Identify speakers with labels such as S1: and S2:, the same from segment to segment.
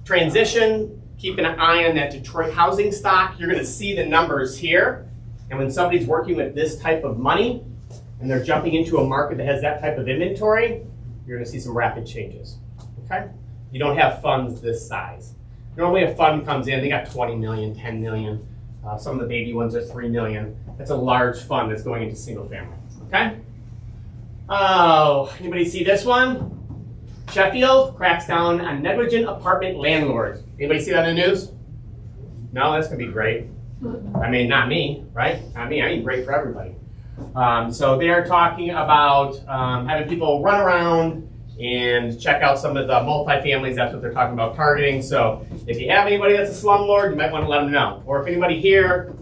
S1: transition, keeping an eye on that Detroit housing stock. You're going to see the numbers here. And when somebody's working with this type of money and they're jumping into a market that has that type of inventory, you're going to see some rapid changes. Okay? You don't have funds this size. Normally a fund comes in, they got 20 million, 10 million. Some of the baby ones are 3 million. That's a large fund that's going into single family. Okay? Oh, anybody see this one? Sheffield cracks down on negligent apartment landlords. Anybody see that in the news? No, that's gonna be great. I mean, not me, right? Not me, I mean great for everybody. So they are talking about having people run around and check out some of the multifamilies. That's what they're talking about targeting. So if you have anybody that's a slumlord, you might want to let them know. Or if anybody here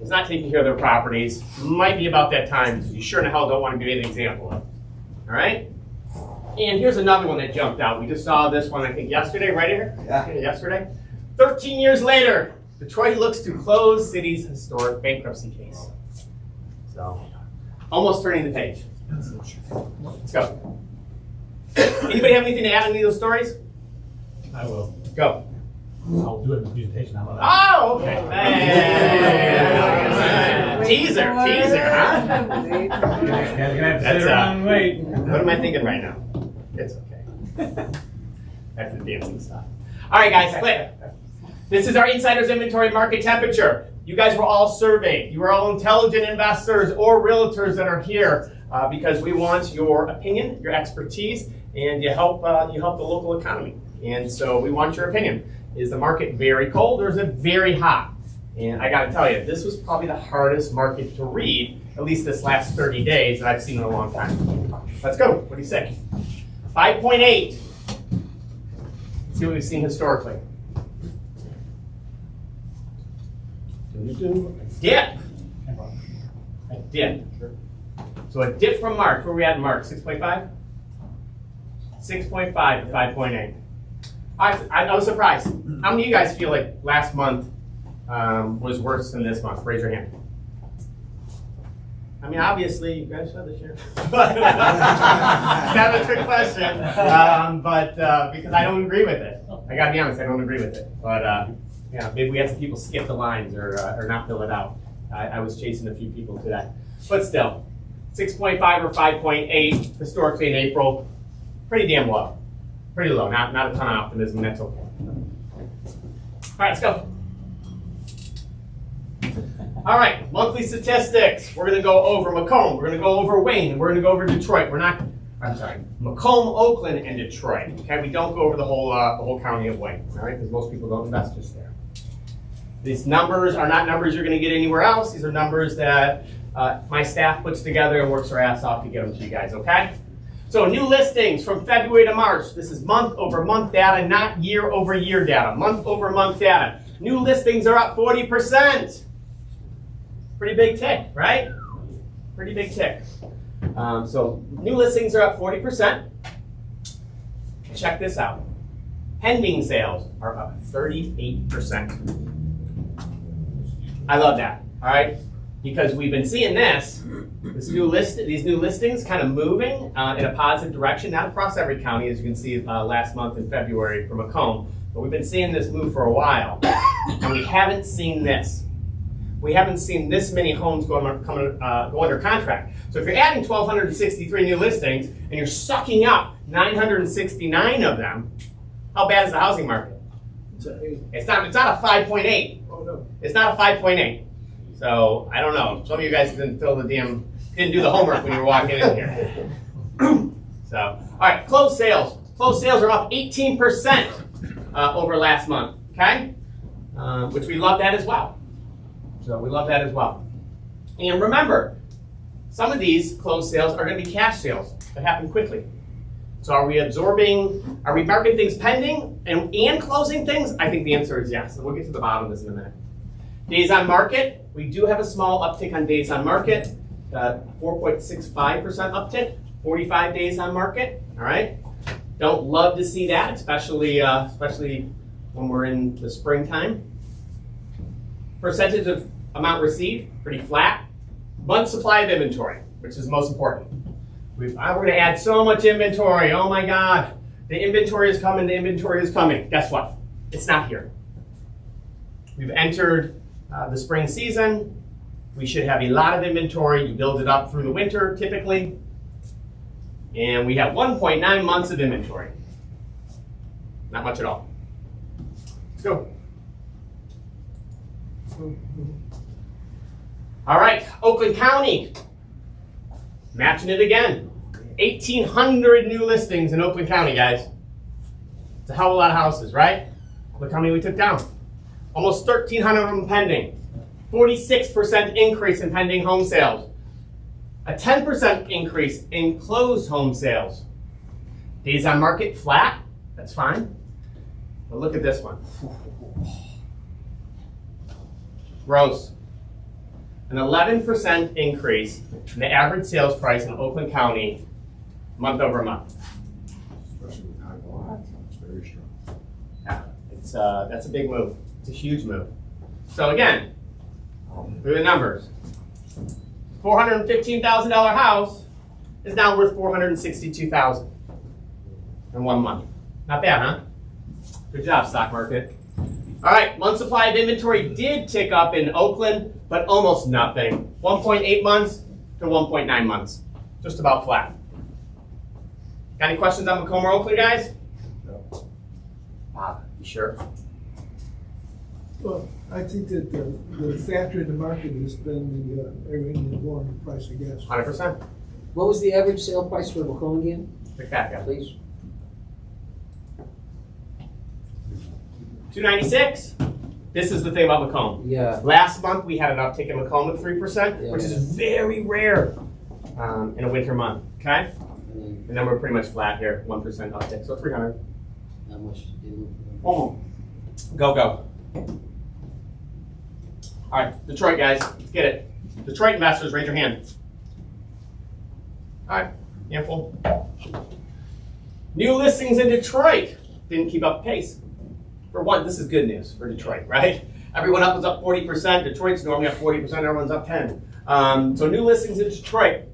S1: is not taking care of their properties, might be about that time. You sure in the hell don't want to be an example of. All right? And here's another one that jumped out. We just saw this one, I think, yesterday, right here? Yeah. Yesterday. 13 years later, Detroit looks to close city's historic bankruptcy case. So, almost turning the page. Let's go. Anybody have anything to add on any of those stories?
S2: I will.
S1: Go.
S2: I'll do it in the presentation. How about that?
S1: Oh, okay. Hey. Teaser, huh? What am I thinking right now? It's okay. That's the dancing stuff. All right, guys, click. This is our insider's inventory market temperature. You guys were all surveyed. You are all intelligent investors or realtors that are here because we want your opinion, your expertise, and you help the local economy. And so we want your opinion. Is the market very cold or is it very hot? And I got to tell you, this was probably the hardest market to read, at least this last 30 days that I've seen in a long time. Let's go. What do you say? 5.8. Let's see what we've seen historically. A dip. A dip. So a dip from March. Where are we at in March? 6.5? 6.5 to 5.8. I was surprised. How many of you guys feel like last month was worse than this month? Raise your hand. I mean, obviously, you guys said this year. But it's kind of a trick question. Because I don't agree with it. I got to be honest, I don't agree with it. But yeah, maybe we had some people skip the lines or not fill it out. I was chasing a few people today. But still, 6.5 or 5.8 historically in April, pretty damn low. Pretty low, not a ton of optimism, that's okay. All right, let's go. All right, monthly statistics. We're gonna go over Macomb, we're gonna go over Wayne, we're gonna go over Detroit. Macomb, Oakland, and Detroit. Okay, we don't go over the whole county of Wayne, all right, because most people don't invest just there. These numbers are not numbers you're gonna get anywhere else. These are numbers that my staff puts together and works their ass off to get them to you guys, okay? So new listings from February to March. This is month over month data, not year over year data. Month over month data. New listings are up 40%. Pretty big tick, right? Pretty big tick. So new listings are up 40%. Check this out. Pending sales are up 38%. I love that, all right? Because we've been seeing these new listings kind of moving in a positive direction, not across every county, as you can see last month in February for Macomb, but we've been seeing this move for a while, and we haven't seen this. We haven't seen this many homes go under contract. So if you're adding 1,263 new listings and you're sucking up 969 of them, how bad is the housing market? It's not a 5.8. Oh no. It's not a 5.8. So I don't know. Some of you guys didn't do the homework when you were walking in here. So, all right, closed sales. Closed sales are up 18% over last month. Okay, which we love that as well. So we love that as well. And remember, some of these closed sales are going to be cash sales that happen quickly. So are we marking things pending and closing things? I think the answer is yes. So we'll get to the bottom of this in a minute. Days on market, we do have a small uptick on days on market, 4.65% uptick, 45 days on market, all right? Don't love to see that, especially when we're in the springtime. Percentage of amount received, pretty flat. Month supply of inventory, which is most important. We're gonna add so much inventory, oh my God. the inventory is coming, the inventory is coming. Guess what? It's not here. We've entered the spring season. We should have a lot of inventory. You build it up through the winter typically. And we have 1.9 months of inventory. Not much at all. Let's go. All right, Oakland County. Matching it again. 1,800 new listings in Oakland County, guys. It's a hell of a lot of houses, right? Look how many we took down. Almost 1,300 of them pending. 46% increase in pending home sales. A 10% increase in closed home sales. Days on market flat, that's fine. But look at this one. Gross. An 11% increase in the average sales price in Oakland County month over month.
S3: Especially with high volume, it's very strong.
S1: Yeah, that's a big move. It's a huge move. So again, look at the numbers. $415,000 house is now worth $462,000 in 1 month. Not bad, huh? Good job, stock market. All right, month supply of inventory did tick up in Oakland, but almost nothing. 1.8 months to 1.9 months. Just about flat. Got any questions on Macomb or Oakland, guys?
S3: No.
S1: Bob, you sure?
S4: Well, I think that the factor in the market has been the Iranian war and the price of gas.
S1: 100%.
S5: What was the average sale price for Macomb again,
S1: Pick back up.
S5: please?
S1: $296. This is the thing about Macomb.
S5: Yeah.
S1: Last month we had an uptick in Macomb of 3%,
S5: Yeah.
S1: which is very rare in a winter month. Okay,
S5: And
S1: and then we're pretty much flat here, 1% uptick, so 300.
S5: how much did it move?
S1: Oh, go. All right, Detroit guys, let's get it. Detroit investors, raise your hand. All right, handful. New listings in Detroit didn't keep up pace. For one, this is good news for Detroit, right? Everyone up was up 40%. Detroit's normally up 40%. Everyone's up 10. So new listings in Detroit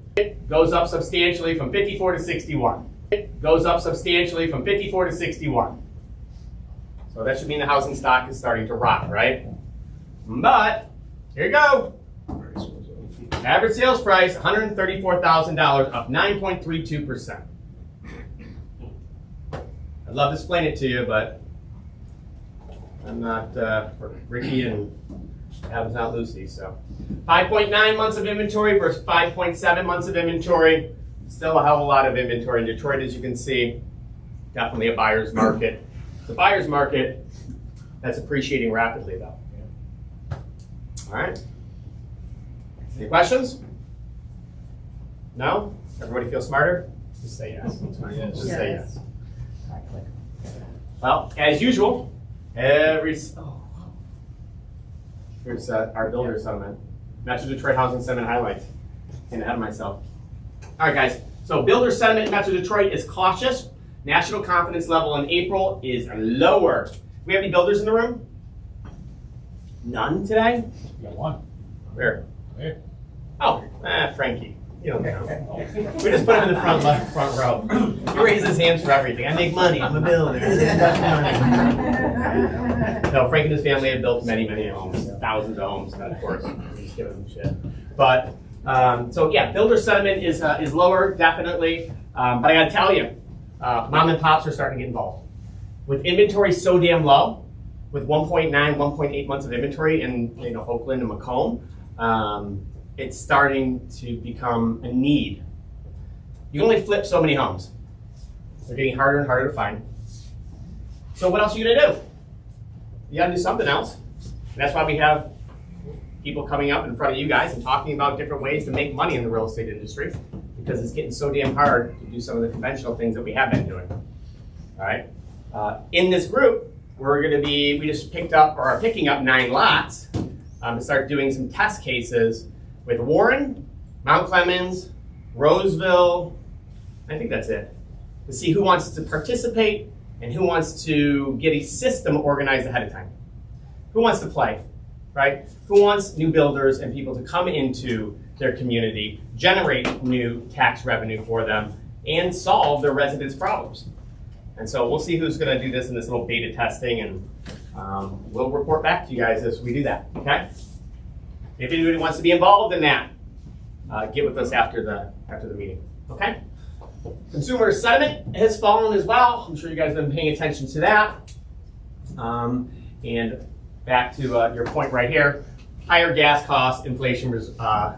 S1: goes up substantially from 54 to 61. It goes up substantially from 54 to 61. So that should mean the housing stock is starting to rot, right? But here you go.
S3: Price was up.
S1: Average sales price $134,000, up 9.32%. I'd love to explain it to you, but I'm not Ricky and Adam's not Lucy. So 5.9 months of inventory versus 5.7 months of inventory. Still a hell of a lot of inventory in Detroit, as you can see. Definitely a buyer's market. It's a buyer's market that's appreciating rapidly, though. All right. Any questions? No? Everybody feel smarter? Just say yes. That's fine. Just say yes. All right, click. Well, as usual, here's our builder settlement. Metro Detroit Housing Settlement highlights. Getting ahead of myself. All right, guys. So builder sentiment in Metro Detroit is cautious. National confidence level in April is lower. Do we have any builders in the room? None today?
S2: You got one.
S1: Where?
S2: There.
S1: Oh, Frankie. You don't count. We just put him in the front left, front row. He raises his hands for everything. I make money. I'm a builder. No, Frank and his family have built many, many homes, thousands of homes, of course. I'm just giving them shit. But so yeah, builder sentiment is lower, definitely. But I gotta tell you, mom and pops are starting to get involved. With inventory so damn low, with 1.9, 1.8 months of inventory in Oakland and Macomb, it's starting to become a need. You only flip so many homes. They're getting harder and harder to find. So what else are you gonna do? You gotta do something else. And that's why we have people coming up in front of you guys and talking about different ways to make money in the real estate industry, because it's getting so damn hard to do some of the conventional things that we have been doing. All right. In this group, we just picked up or are picking up 9 lots to start doing some test cases with Warren, Mount Clemens, Roseville. I think that's it. To see who wants to participate and who wants to get a system organized ahead of time. Who wants to play, right? Who wants new builders and people to come into their community, generate new tax revenue for them, and solve their residents' problems. And so we'll see who's gonna do this in this little beta testing, and we'll report back to you guys as we do that, okay? If anybody wants to be involved in that, get with us after the meeting, okay? Consumer sentiment has fallen as well. I'm sure you guys have been paying attention to that. And back to your point right here, higher gas costs, inflation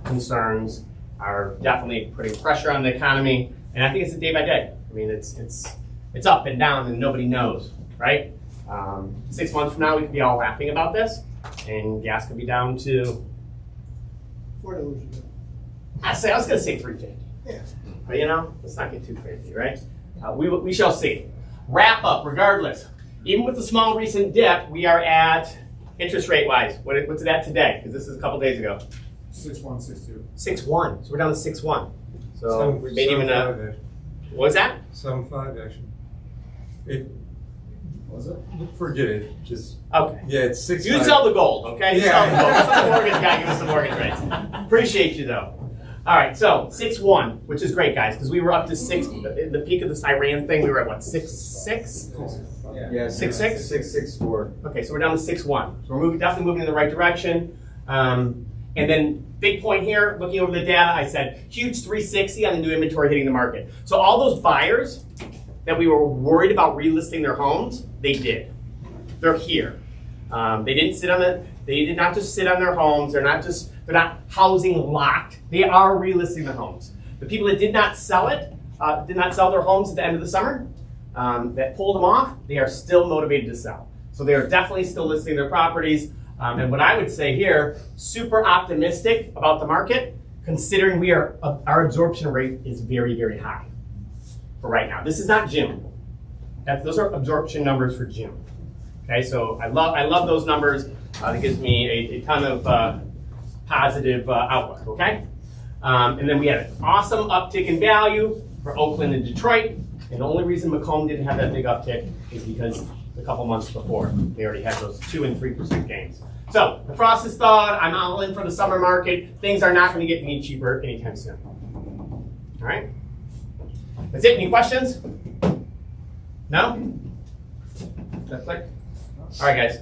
S1: concerns are definitely putting pressure on the economy. And I think it's a day by day. I mean, it's up and down and nobody knows, right? 6 months from now, we could be all laughing about this, and gas could be down to
S4: $4 a gallon.
S1: I was gonna say 350.
S4: Yeah.
S1: But let's not get too crazy, right? We shall see. Wrap up, regardless. Even with the small recent dip, we are at, interest rate wise, what's it at today? Because this is a couple days ago.
S3: 6162.
S1: 6.1. So we're down to 6.1. So we made even a, what was that?
S6: 7.5 actually. It,
S3: Was it?
S6: forget it. Just
S1: Okay.
S6: yeah, it's 6.
S1: You sell the gold, okay? You
S6: Yeah.
S1: sell the gold. Let's let the mortgage guy give us the mortgage rates. Appreciate you though. All right, so 6.1, which is great, guys, because we were up to 6. In the peak of this Iran thing, we were at what, 6.6?
S6: Yeah,
S1: 6.6?
S6: 6.64.
S1: Okay, so we're down to 6.1. So we're definitely moving in the right direction. And then big point here, looking over the data, I said huge 360 on the new inventory hitting the market. So all those buyers that we were worried about relisting their homes, they did. They're here. They did not just sit on their homes. They're not housing locked. They are relisting their homes. The people that did not sell their homes at the end of the summer, that pulled them off, they are still motivated to sell. So they are definitely still listing their properties. And what I would say here, super optimistic about the market, considering our absorption rate is very, very high for right now. This is not June. Those are absorption numbers for June. Okay, so I love those numbers. It gives me a ton of positive outlook, okay? And then we had an awesome uptick in value for Oakland and Detroit. And the only reason Macomb didn't have that big uptick is because a couple months before, they already had those 2% and 3% gains. So the frost is thawed. I'm all in for the summer market. Things are not going to get any cheaper anytime soon. All right? That's it. Any questions? No? That's like, all right, guys.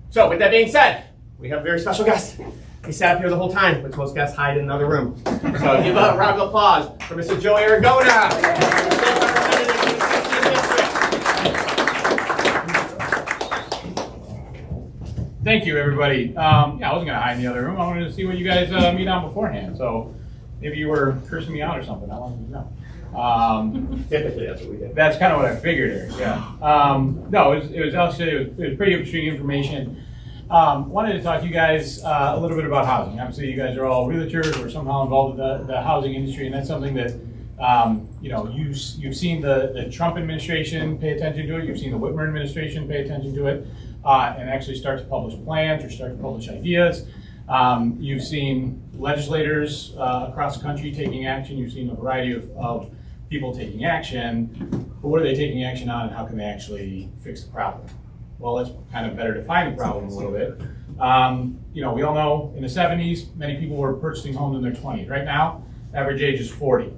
S1: So with that being said, we have a very special guest. He sat up here the whole time, but most guests hide in another room. So give a round of applause for Mr. Joe Aragona.
S2: Thank you, everybody. I wasn't gonna hide in the other room. I wanted to see what you guys meet on beforehand. So maybe you were cursing me out or something. I wanted to know.
S1: Typically, that's what we do.
S2: That's kind of what I figured here. Yeah. No, it was actually it was pretty interesting information. Wanted to talk to you guys a little bit about housing. Obviously, you guys are all realtors or somehow involved with the housing industry, and that's something that you've seen the Trump administration pay attention to it. You've seen the Whitmer administration pay attention to it, and actually start to publish plans or start to publish ideas. You've seen legislators across the country taking action. You've seen a variety of people taking action. But what are they taking action on, and how can they actually fix the problem? Well, let's kind of better define the problem a little bit. We all know in the 70s, many people were purchasing homes in their 20s. Right now, average age is 40.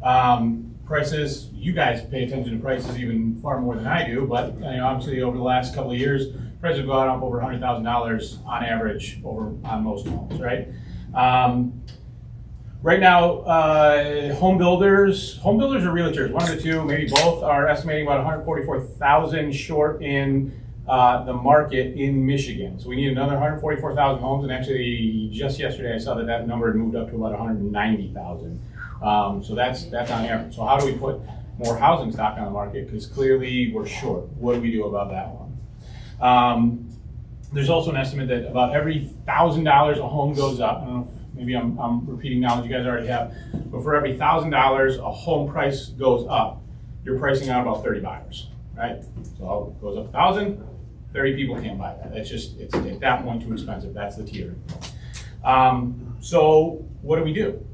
S2: Prices, you guys pay attention to prices even far more than I do, but obviously over the last couple of years, prices have gone up over $100,000 on average on most homes, right? Right now, home builders or realtors, one of the two, maybe both, are estimating about 144,000 short in the market in Michigan. So we need another 144,000 homes, and actually just yesterday I saw that number had moved up to about 190,000. So that's on average. So how do we put more housing stock on the market? Because clearly we're short. What do we do about that one? There's also an estimate that about every $1,000 a home goes up. I don't know if maybe I'm repeating knowledge you guys already have, but for every $1,000 a home price goes up, you're pricing out about 30 buyers, right? So it goes up 1,000, 30 people can't buy that. It's at that point too expensive. That's the tier. So what do we do?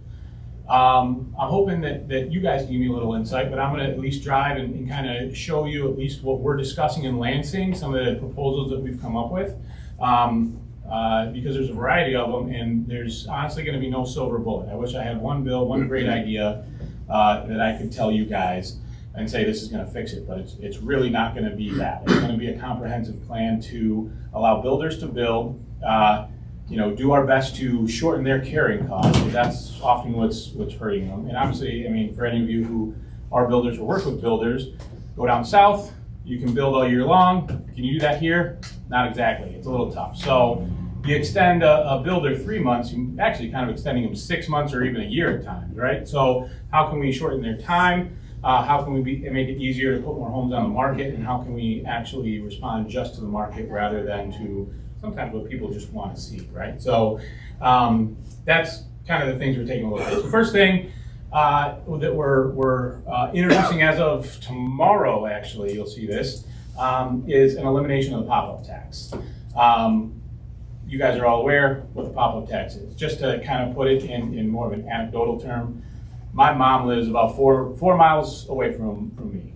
S2: I'm hoping that you guys can give me a little insight, but I'm going to at least drive and kind of show you at least what we're discussing in Lansing, some of the proposals that we've come up with, because there's a variety of them, and there's honestly going to be no silver bullet. I wish I had one bill, one great idea that I could tell you guys. and say this is gonna fix it, but it's really not gonna be that. It's gonna be a comprehensive plan to allow builders to build, do our best to shorten their carrying costs, because that's often what's hurting them. And obviously, I mean, for any of you who are builders or work with builders, go down south, you can build all year long. Can you do that here? Not exactly, it's a little tough. So you extend a builder 3 months, you're actually kind of extending them 6 months or even a year at times, right? So how can we shorten their time? How can we make it easier to put more homes on the market? And how can we actually respond just to the market rather than to sometimes what people just want to see, right? So that's kind of the things we're taking a look at. So first thing that we're introducing as of tomorrow, actually, you'll see this, is an elimination of the pop-up tax. You guys are all aware what the pop-up tax is. Just to kind of put it in more of an anecdotal term, my mom lives about four miles away from me.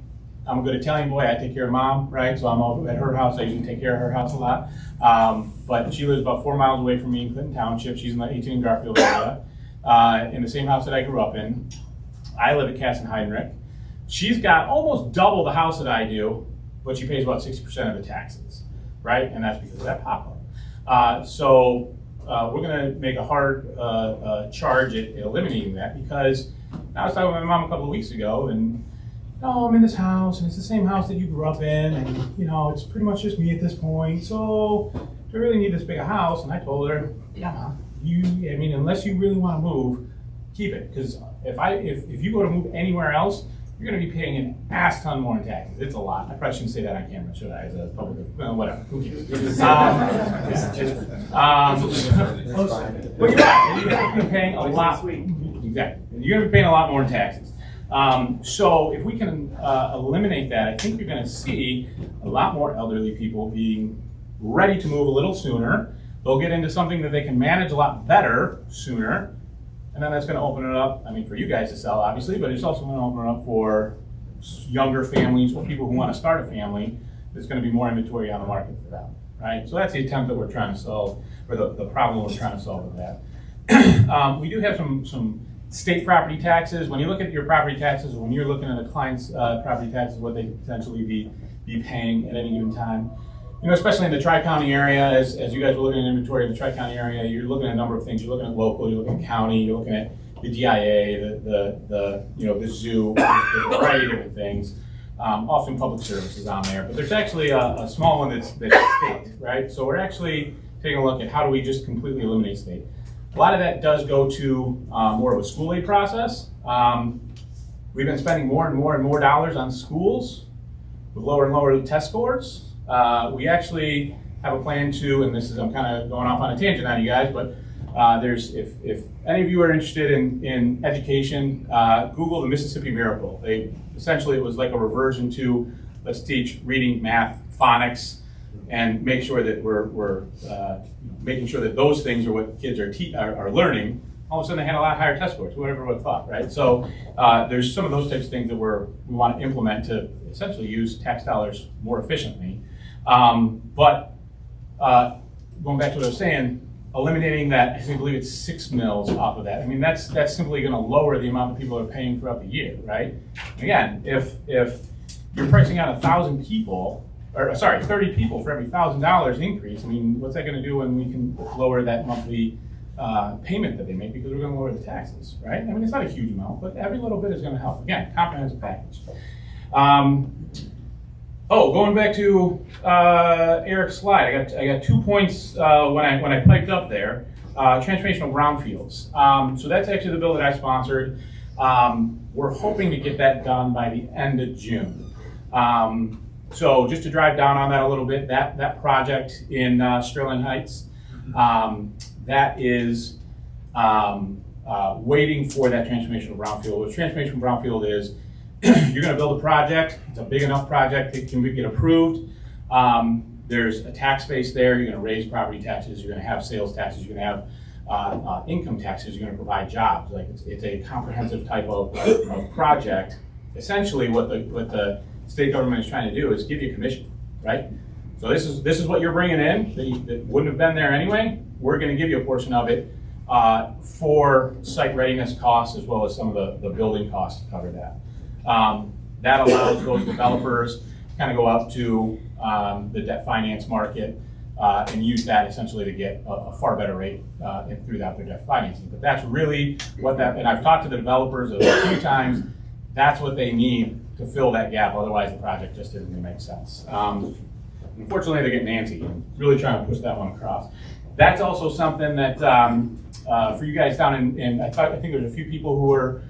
S2: I'm a good Italian boy, I take care of mom, right? So I'm over at her house, I usually take care of her house a lot. But she lives about 4 miles away from me in Clinton Township. She's in the 18 Garfield area, in the same house that I grew up in. I live at Kassenheinrich. She's got almost double the house that I do, but she pays about 60% of the taxes, right? And that's because of that pop-up. So we're gonna make a hard charge at eliminating that, because I was talking with my mom a couple of weeks ago, and I'm in this house, and it's the same house that you grew up in, and it's pretty much just me at this point, so do I really need this big a house? And I told her, yeah, Mom, unless you really want to move, keep it, because if you go to move anywhere else, you're going to be paying an ass ton more in taxes. It's a lot. I probably shouldn't say that on camera, should I? As a public, well, whatever. Who cares? But you're right. You're going to be paying a lot. Exactly. You're going to be paying a lot more in taxes. So if we can eliminate that, I think you're going to see a lot more elderly people being ready to move a little sooner. They'll get into something that they can manage a lot better sooner. And then that's going to open it up, for you guys to sell, obviously, but it's also going to open it up for younger families or people who want to start a family. There's going to be more inventory on the market for them, right? So that's the attempt that we're trying to solve, or the problem we're trying to solve with that. We do have some state property taxes. When you look at your property taxes, or when you're looking at a client's property taxes, what they could potentially be paying at any given time, especially in the Tri-County area, as you guys were looking at inventory in the Tri-County area, you're looking at a number of things. You're looking at local, you're looking at county, you're looking at the DIA, the zoo, a variety of different things. Often public services on there, but there's actually a small one that's state, right? So we're actually taking a look at how do we just completely eliminate state. A lot of that does go to more of a school aid process. We've been spending more and more dollars on schools with lower and lower test scores. We actually have a plan to, and I'm kind of going off on a tangent on you guys, but if any of you are interested in education, Google the Mississippi Miracle. Essentially it was like a reversion to, let's teach reading, math, phonics, and make sure that we're making sure that those things are what kids are learning. All of a sudden they had a lot higher test scores, whoever would have thought, right? So there's some of those types of things that we want to implement to essentially use tax dollars more efficiently. But going back to what I was saying, eliminating that, I believe it's 6 mils off of that. That's simply going to lower the amount that people are paying throughout the year, right? Again, if you're pricing out 1,000 people, 30 people for every $1,000 increase, what's that going to do when we can lower that monthly payment that they make, because we're going to lower the taxes, right? It's not a huge amount, but every little bit is going to help. Again, comprehensive package. Going back to Eric's slide, I got 2 points when I piped up there. Transformational brownfields. So that's actually the bill that I sponsored. We're hoping to get that done by the end of June. So just to drive down on that a little bit, that project in Sterling Heights, that is waiting for that transformational brownfield. What transformational brownfield is, you're going to build a project. It's a big enough project that can get approved. There's a tax base there. You're going to raise property taxes. You're going to have sales taxes. You're going to have income taxes. You're going to provide jobs. It's a comprehensive type of project. Essentially, what the state government is trying to do is give you a commission, right? So this is what you're bringing in that wouldn't have been there anyway. We're going to give you a portion of it for site readiness costs, as well as some of the building costs to cover that. that allows those developers to kind of go out to the debt finance market and use that essentially to get a far better rate through that their debt financing. But that's really what that, and I've talked to the developers a few times, that's what they need to fill that gap, otherwise the project just isn't gonna make sense. Unfortunately, they're getting antsy and really trying to push that one across. That's also something that, for you guys down in I think there's a few people who are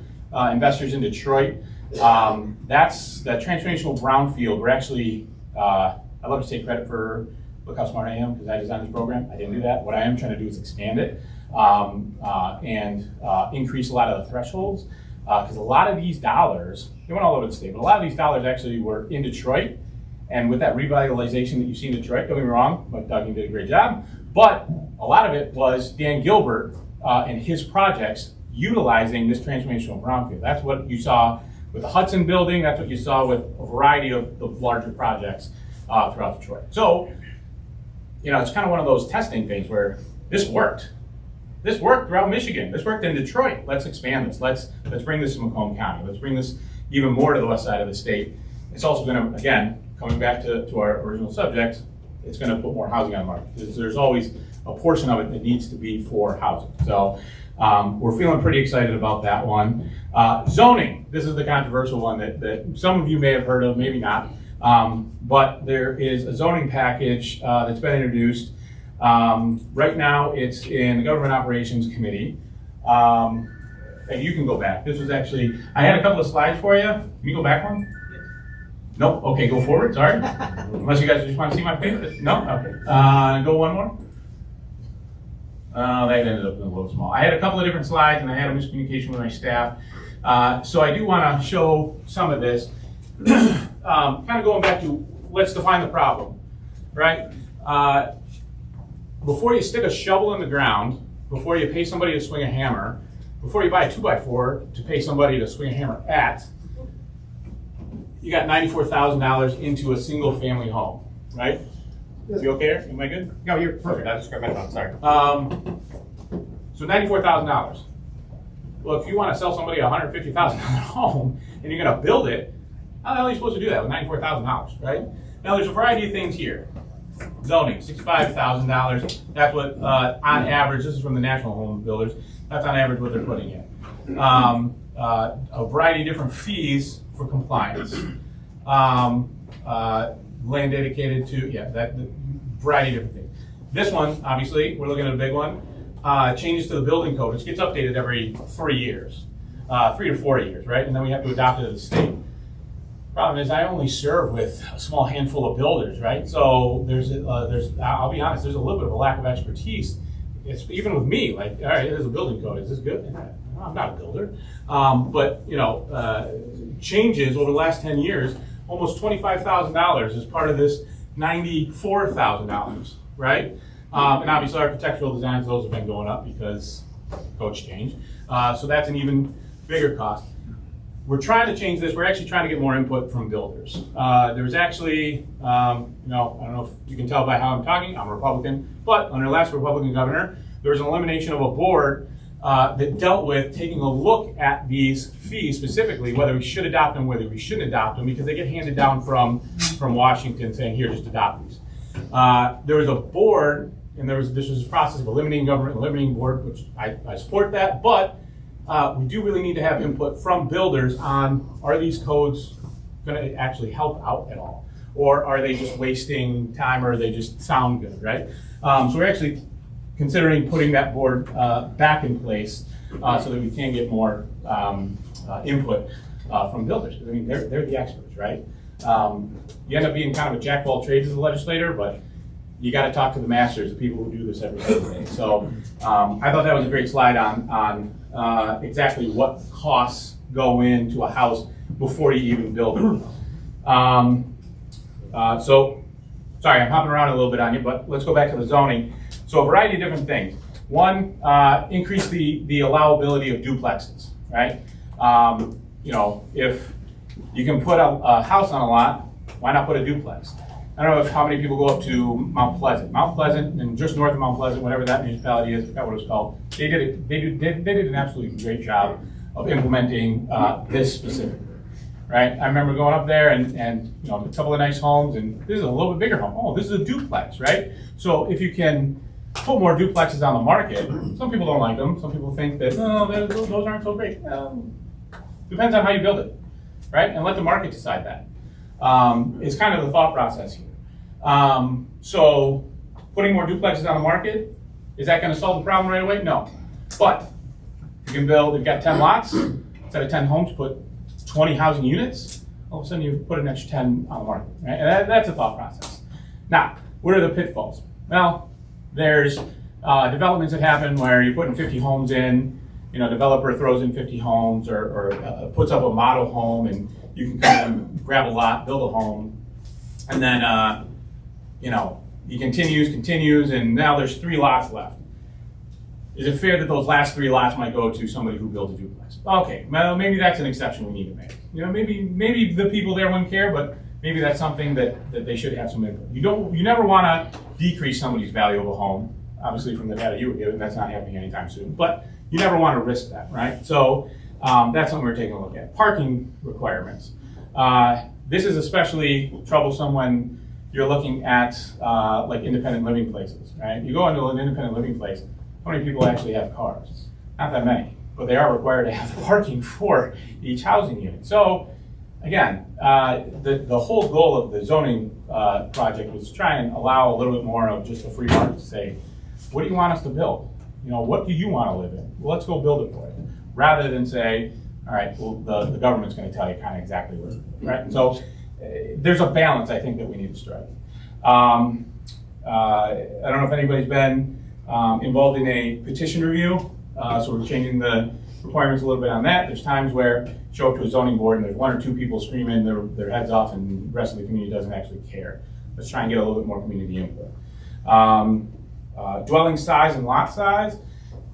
S2: investors in Detroit. That's that transformational brownfield. We're actually, I love to take credit for, look how smart I am because I designed this program. I didn't do that. What I am trying to do is expand it and increase a lot of the thresholds. Because a lot of these dollars, they went all over the state, but a lot of these dollars actually were in Detroit. And with that revitalization that you see in Detroit, don't get me wrong, but Doug did a great job. But a lot of it was Dan Gilbert and his projects utilizing this transformational brownfield. That's what you saw with the Hudson building. That's what you saw with a variety of the larger projects throughout Detroit. So, you know, it's kind of one of those testing things where this worked. This worked throughout Michigan. This worked in Detroit. Let's expand this. Let's bring this to Macomb County. Let's bring this even more to the west side of the state. It's also going to, again, coming back to our original subject, it's going to put more housing on the market. There's always a portion of it that needs to be for housing. So we're feeling pretty excited about that one. Zoning, this is the controversial one that some of you may have heard of, maybe not. But there is a zoning package that's been introduced. Right now it's in the Government Operations Committee. And you can go back. This was actually, I had a couple of slides for you. Can you go back one? Nope. Okay, go forward. Sorry. Unless you guys just want to see my face. No? Okay. Go one more. That ended up being a little small. I had a couple of different slides and I had a miscommunication with my staff. So I do want to show some of this. Kind of going back to, let's define the problem, right? Before you stick a shovel in the ground, before you pay somebody to swing a hammer, before you buy a 2x4 to pay somebody to swing a hammer at, you got $94,000 into a single family home, right? You okay here? Am I good?
S1: No, you're perfect. I just grabbed my phone, sorry.
S2: So $94,000. Well, if you want to sell somebody a $150,000 home and you're going to build it, how the hell are you supposed to do that with $94,000, right? Now, there's a variety of things here. Zoning, $65,000. That's what, on average, this is from the National Home Builders, that's on average what they're putting in. A variety of different fees for compliance. Land dedicated to, that variety of different things. This one, obviously, we're looking at a big one. Changes to the building code, which gets updated every 3 years, 3 to 4 years, right? And then we have to adopt it as a state. Problem is, I only serve with a small handful of builders, right? So there's, I'll be honest, there's a little bit of a lack of expertise. It's even with me, like, all right, there's a building code. Is this good? I'm not a builder, but you know, changes over the last 10 years, almost $25,000 as part of this $94,000, right? And obviously, architectural designs, those have been going up because codes change. So that's an even bigger cost. We're trying to change this. We're actually trying to get more input from builders. There's actually, you know, I don't know if you can tell by how I'm talking, I'm a Republican, but under the last Republican governor, there was an elimination of a board that dealt with taking a look at these fees specifically, whether we should adopt them, whether we shouldn't adopt them, because they get handed down from Washington saying, here, just adopt these. There was a board, and this was a process of eliminating government, eliminating board, which I support that, but we do really need to have input from builders on, are these codes going to actually help out at all? Or are they just wasting time, or they just sound good, right? So we're actually considering putting that board back in place so that we can get more input from builders. I mean, they're the experts, right? You end up being kind of a jack of all trades as a legislator, but you got to talk to the masters, the people who do this every single day. So I thought that was a great slide on exactly what costs go into a house before you even build it. So, sorry, I'm hopping around a little bit on you, but let's go back to the zoning. So a variety of different things. One, increase the allowability of duplexes, right? You know, if you can put a house on a lot, why not put a duplex? I don't know how many people go up to Mount Pleasant. Mount Pleasant, and just north of Mount Pleasant, whatever that municipality is, I forgot what it's called. They did an absolutely great job of implementing this specifically. right? I remember going up there and you know, a couple of nice homes, and this is a little bit bigger home. Oh, this is a duplex, right? So if you can put more duplexes on the market, some people don't like them. Some people think that, no, those aren't so great. Depends on how you build it, right? And let the market decide that. It's kind of the thought process here. So putting more duplexes on the market, is that gonna solve the problem right away? No. But you can build, you've got 10 lots, instead of 10 homes, put 20 housing units, all of a sudden you put an extra 10 on the market, right? And that's a thought process. Now, what are the pitfalls? Well, there's developments that happen where you're putting 50 homes in, you know, developer throws in 50 homes or puts up a model home, and you can kind of grab a lot, build a home, and then, you know, he continues, and now there's 3 lots left. Is it fair that those last 3 lots might go to somebody who built a duplex? Okay, well, maybe that's an exception we need to make. You know, maybe the people there wouldn't care, but maybe that's something that they should have some input. You never want to decrease somebody's value of a home. Obviously, from the data you were given, that's not happening anytime soon. But you never want to risk that, right? So that's something we're taking a look at. Parking requirements. This is especially troublesome when you're looking at like independent living places, right? You go into an independent living place, how many people actually have cars? Not that many, but they are required to have parking for each housing unit. So again, the whole goal of the zoning project was to try and allow a little bit more of just a free market to say, what do you want us to build? You know, what do you want to live in? Well, let's go build it for you. Rather than say, all right, well, the government's going to tell you kind of exactly where, right? And so there's a balance, I think, that we need to strike. I don't know if anybody's been involved in a petition review, so we're changing the requirements a little bit on that. There's times where you show up to a zoning board and there's 1 or 2 people screaming their heads off, and the rest of the community doesn't actually care. Let's try and get a little bit more community input. Dwelling size and lot size.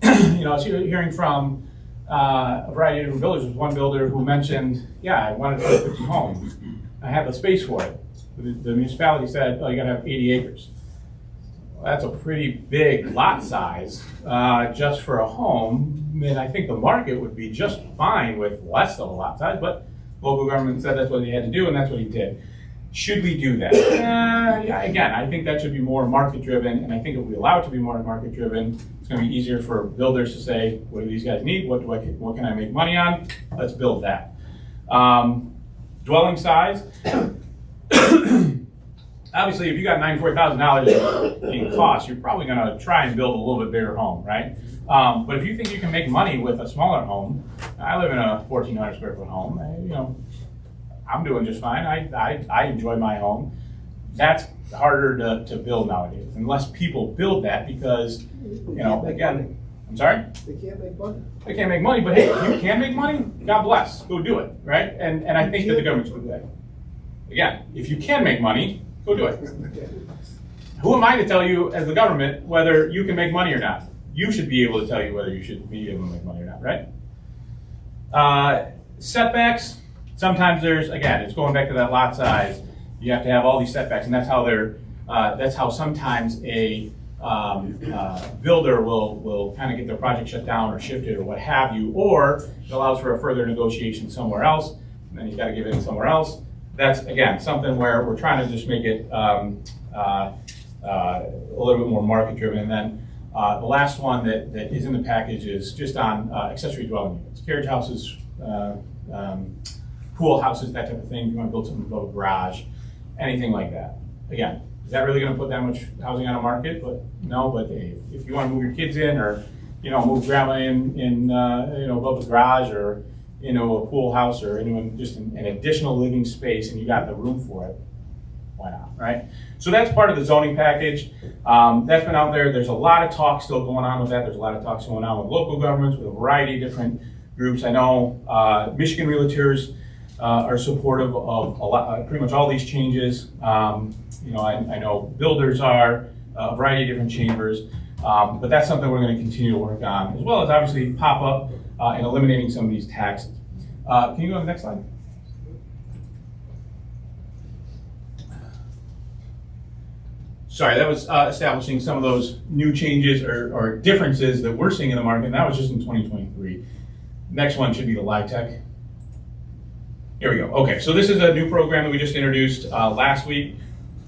S2: You know, I was hearing from a variety of different builders. There's one builder who mentioned, yeah, I wanted to put 50 homes. I have the space for it. The municipality said, oh, you gotta have 80 acres. Well, that's a pretty big lot size just for a home. And I think the market would be just fine with less of a lot size, but local government said that's what he had to do, and that's what he did. Should we do that? Yeah, again, I think that should be more market driven, and I think if we allow it to be more market driven, it's going to be easier for builders to say, what do these guys need? What can I make money on? Let's build that. Dwelling size. Obviously, if you got $94,000 in cost, you're probably going to try and build a little bit bigger home, right? But if you think you can make money with a smaller home, I live in a 1,400 square foot home. You know, I'm doing just fine. I enjoy my home. That's harder to build nowadays, unless people build that because, you know, again, I'm sorry?
S4: They can't make money.
S2: They can't make money, but hey, if you can make money, God bless, go do it, right? And I think that the government should do that. Again, if you can make money, go do it. Who am I to tell you as the government whether you can make money or not? You should be able to tell you whether you should be able to make money or not, right? Setbacks. Sometimes there's, again, it's going back to that lot size. You have to have all these setbacks, and that's how sometimes a builder will kind of get their project shut down or shifted or what have you, or it allows for a further negotiation somewhere else, and then he's got to give in somewhere else. That's, again, something where we're trying to just make it a little bit more market driven. And then the last one that is in the package is just on accessory dwelling units, carriage houses, pool houses, that type of thing. You want to build something above a garage, anything like that. Again, is that really going to put that much housing on the market? But no. But if you want to move your kids in, or move grandma in above the garage, or a pool house, or anyone just an additional living space, and you got the room for it, why not, right? So that's part of the zoning package. That's been out there. There's a lot of talk still going on with that. There's a lot of talks going on with local governments, with a variety of different groups. I know Michigan Realtors are supportive of pretty much all these changes. I know builders are, a variety of different chambers, but that's something we're going to continue to work on, as well as obviously pop up and eliminating some of these taxes. Can you go to the next slide? Sorry, that was establishing some of those new changes or differences that we're seeing in the market, and that was just in 2023. Next one should be the LIHTC. Here we go. Okay, so this is a new program that we just introduced last week.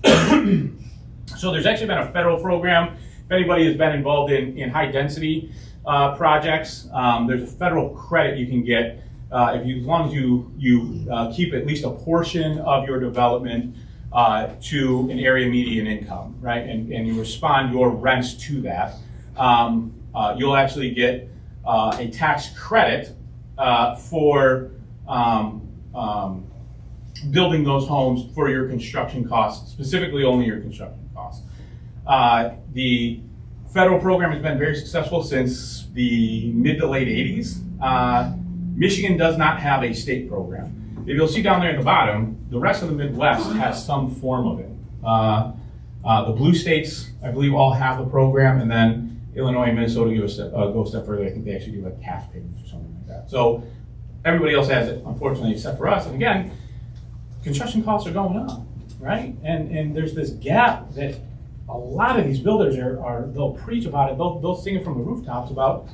S2: So there's actually been a federal program. If anybody has been involved in high density projects, there's a federal credit you can get as long as you keep at least a portion of your development to an area median income, right? And you respond your rents to that. You'll actually get a tax credit for building those homes for your construction costs, specifically only your construction costs. The federal program has been very successful since the mid to late 80s. Michigan does not have a state program. If you'll see down there at the bottom, the rest of the Midwest has some form of it. The blue states, I believe, all have the program, and then Illinois and Minnesota go a step further. I think they actually do like cash payments or something like that. So everybody else has it, unfortunately, except for us. And again, construction costs are going up, right? And there's this gap that a lot of these builders they'll preach about it. They'll sing it from the rooftops about,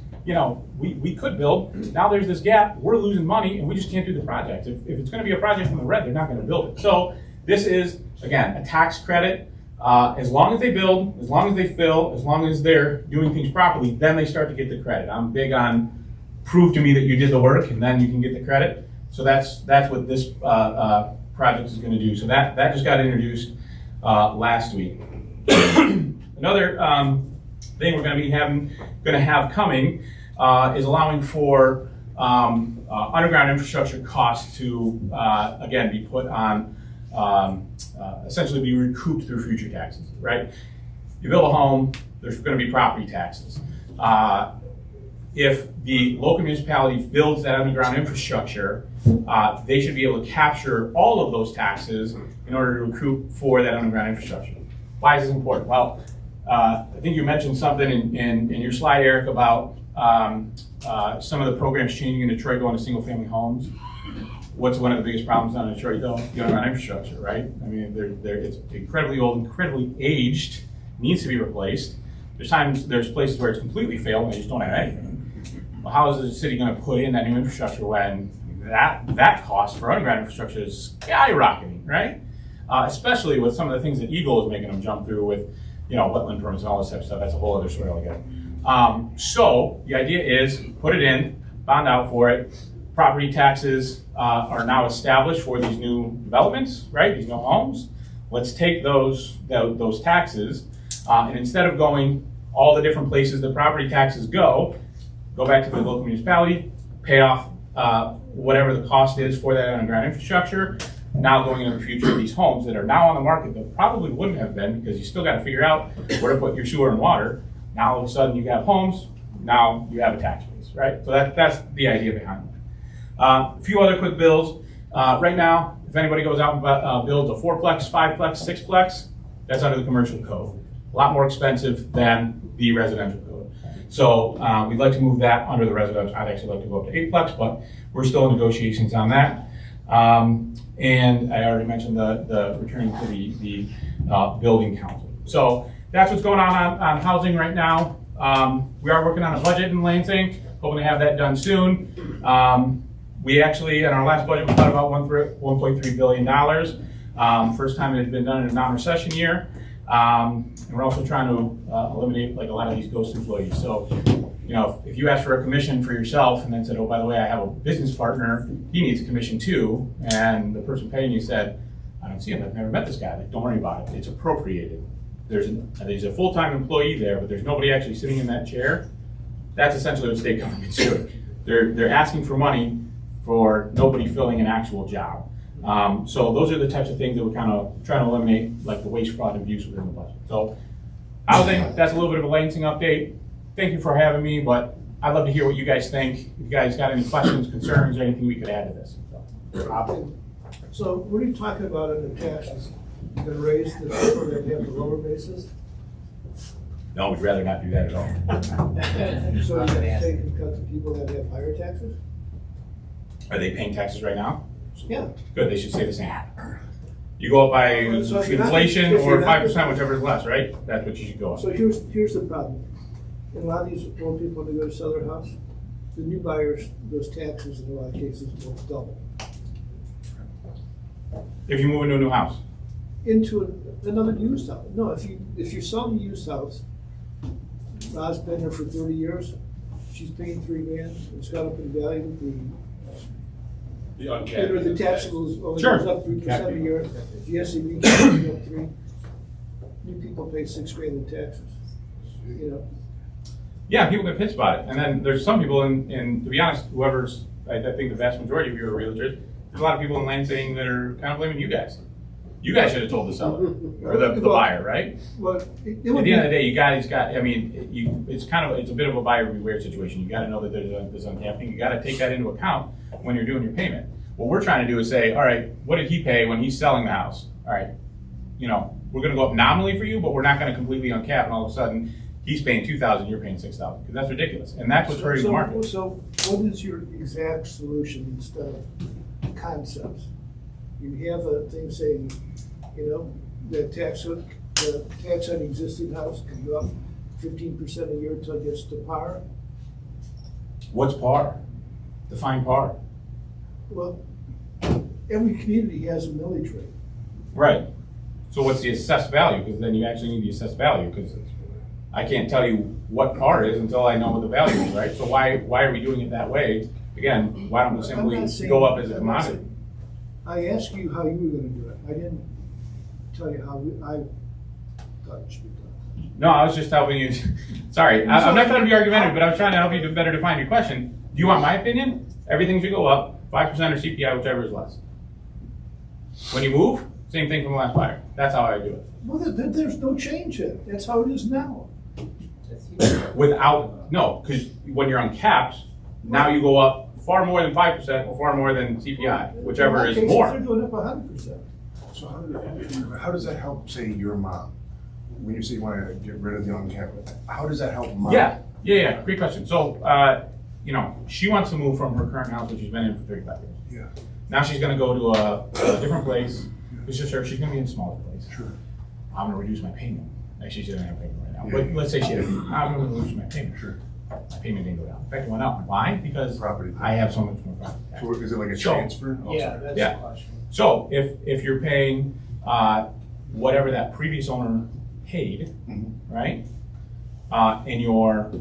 S2: we could build. Now there's this gap. We're losing money, and we just can't do the project. If it's going to be a project from the red, they're not going to build it. So this is, again, a tax credit. As long as they build, as long as they fill, as long as they're doing things properly, then they start to get the credit. I'm big on prove to me that you did the work, and then you can get the credit. So that's what this project is going to do. So that just got introduced last week. Another thing we're going to have coming is allowing for underground infrastructure costs to again be put on essentially be recouped through future taxes. Right? You build a home, there's going to be property taxes. If the local municipality builds that underground infrastructure, they should be able to capture all of those taxes in order to recoup for that underground infrastructure. Why is this important? Well, I think you mentioned something in your slide, Eric, about some of the programs changing in Detroit going to single-family homes. What's one of the biggest problems down in Detroit, though? The underground infrastructure, right? I mean, it's incredibly old, incredibly aged, needs to be replaced. There's places where it's completely failed and they just don't have anything. Well, how is the city going to put in that new infrastructure when that cost for underground infrastructure is skyrocketing, right? Especially with some of the things that Eagle is making them jump through with, wetland permits and all this type of stuff. That's a whole other story altogether. So the idea is put it in, bond out for it. Property taxes are now established for these new developments, right? These new homes. Let's take those taxes and instead of going all the different places the property taxes go back to the local municipality, pay off whatever the cost is for that underground infrastructure. Now going into the future, these homes that are now on the market that probably wouldn't have been because you still got to figure out where to put your sewer and water. Now all of a sudden you have homes. Now you have a tax base, right? So that's the idea behind it. A few other quick bills. Right now, if anybody goes out and builds a 4-plex, 5-plex, 6-plex, that's under the commercial code. A lot more expensive than the residential code. So we'd like to move that under the residential. I'd actually like to go up to 8-plex, but we're still in negotiations on that. And I already mentioned the returning to the building council. So that's what's going on housing right now. We are working on a budget in Lansing, hoping to have that done soon. We actually, in our last budget, we thought about $1.3 billion. First time it had been done in a non-recession year. And we're also trying to eliminate a lot of these ghost employees. So, if you ask for a commission for yourself and then said, oh, by the way, I have a business partner, he needs a commission too, and the person paying you said, I don't see him, I've never met this guy, don't worry about it, it's appropriated. There's a full-time employee there, but there's nobody actually sitting in that chair. That's essentially what state government's doing. They're asking for money for nobody filling an actual job. So those are the types of things that we're kind of trying to eliminate, like the waste, fraud, and abuse within the budget. So housing, that's a little bit of a Lansing update. Thank you for having me, but I'd love to hear what you guys think. If you guys got any questions, concerns, or anything we could add to this.
S4: So what are you talking about in the taxes? You're gonna raise the people that have the lower basis?
S2: No, we'd rather not do that at all.
S4: So you're gonna take and cut the people that have higher taxes?
S2: Are they paying taxes right now?
S4: Yeah.
S2: Good, they should stay the same. You go up by
S4: So if you're not-
S2: inflation
S4: if
S2: or
S4: you're not-
S2: 5%, whichever is less, right? That's what you should go up.
S4: So here's the problem. In a lot of these old people that go to sell their house, the new buyers, those taxes in a lot of cases will double.
S2: If you move into a new house.
S4: Into another used house. No, if you're selling a used house, Rod's been there for 30 years, she's paying $3,000, it's got up in value, the taxable only
S2: Sure.
S4: goes up 3% a year, the SAV goes up 3. New people pay $6,000 in taxes, you know?
S2: Yeah, people get pissed about it. And then there's some people in to be honest, whoever's, I think the vast majority of you are realtors, there's a lot of people in Lansing that are kind of blaming you guys. You guys should have told the seller, or the buyer, right?
S4: Well,
S2: At the end of the day, you guys got, I mean, it's a bit of a buyer beware situation. You gotta know that there's this uncapping. You gotta take that into account when you're doing your payment. What we're trying to do is say, all right, what did he pay when he's selling the house? All right, we're gonna go up nominally for you, but we're not gonna completely uncap, and all of a sudden, he's paying $2,000, you're paying $6,000, because that's ridiculous. And that's what's hurting the market.
S4: So what is your exact solution instead of concepts? You have a thing saying, the tax on existing house can go up 15% a year until it gets to par.
S2: What's par? Define par.
S4: Well, every community has a millage rate.
S2: Right. So what's the assessed value? Because then you actually need the assessed value, because I can't tell you what par is until I know what the value is, right? So why are we doing it that way? Again, why don't we simply
S4: I'm not saying-
S2: go up as a
S4: I'm not
S2: commodity?
S4: saying- I asked you how you were gonna do it. I didn't tell you how I thought it should be done.
S2: No, I was just helping you. Sorry, I'm not trying to be argumentative, but I was trying to help you to better define your question. Do you want my opinion? Everything should go up, 5% or CPI, whichever is less. When you move, same thing from the last buyer. That's how I do it.
S4: Well, there's no change in it. That's how it is now.
S2: No, because when you're uncapped, now you go up far more than 5% or far more than CPI, whichever is
S4: In my case,
S2: more.
S4: they're going up 100%.
S3: So how does that help, say, your mom? When you say you want to get rid of the uncapped, how does that help mom?
S2: Yeah, great question. So, she wants to move from her current house, which she's been in for 35 years.
S3: Yeah,
S2: Now she's gonna go to a different place. It's just her, she's gonna be in a smaller place.
S3: sure.
S2: I'm gonna reduce my payment. Actually, she doesn't have a payment right now, but let's say she had, I'm gonna reduce my payment.
S3: Sure.
S2: My payment didn't go down. In fact, it went up. Why? Because
S3: Property.
S2: I have so much more property tax.
S3: So is it like a
S2: So-
S3: transfer? Oh, sorry.
S4: that's
S2: Yeah.
S4: the question.
S2: So if you're paying, whatever that previous owner paid,
S3: Mhm.
S2: right? And you're,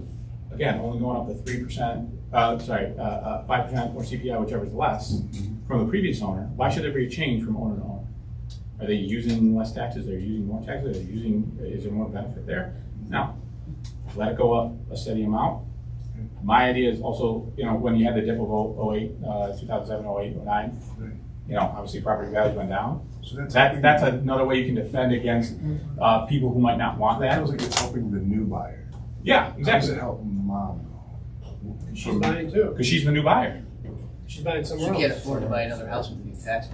S2: again, only going up to 3%, 5% or CPI, whichever's less, from the previous owner, why should there be a change from owner to owner? Are they using less taxes? They're using more taxes? Is there more benefit there? No. Let it go up a steady amount. My idea is also, when you had the dip of 08, 2007, 08, 09, obviously property values went down.
S3: So
S2: That's another way you can defend against people who might not want
S3: It
S2: that.
S3: sounds like it's helping the new buyer.
S2: Yeah,
S3: How does
S2: exactly.
S3: it help mom?
S4: She's buying too.
S2: Because she's the new buyer.
S4: She's buying
S5: She
S4: somewhere else.
S5: can't afford to buy another house with new taxes.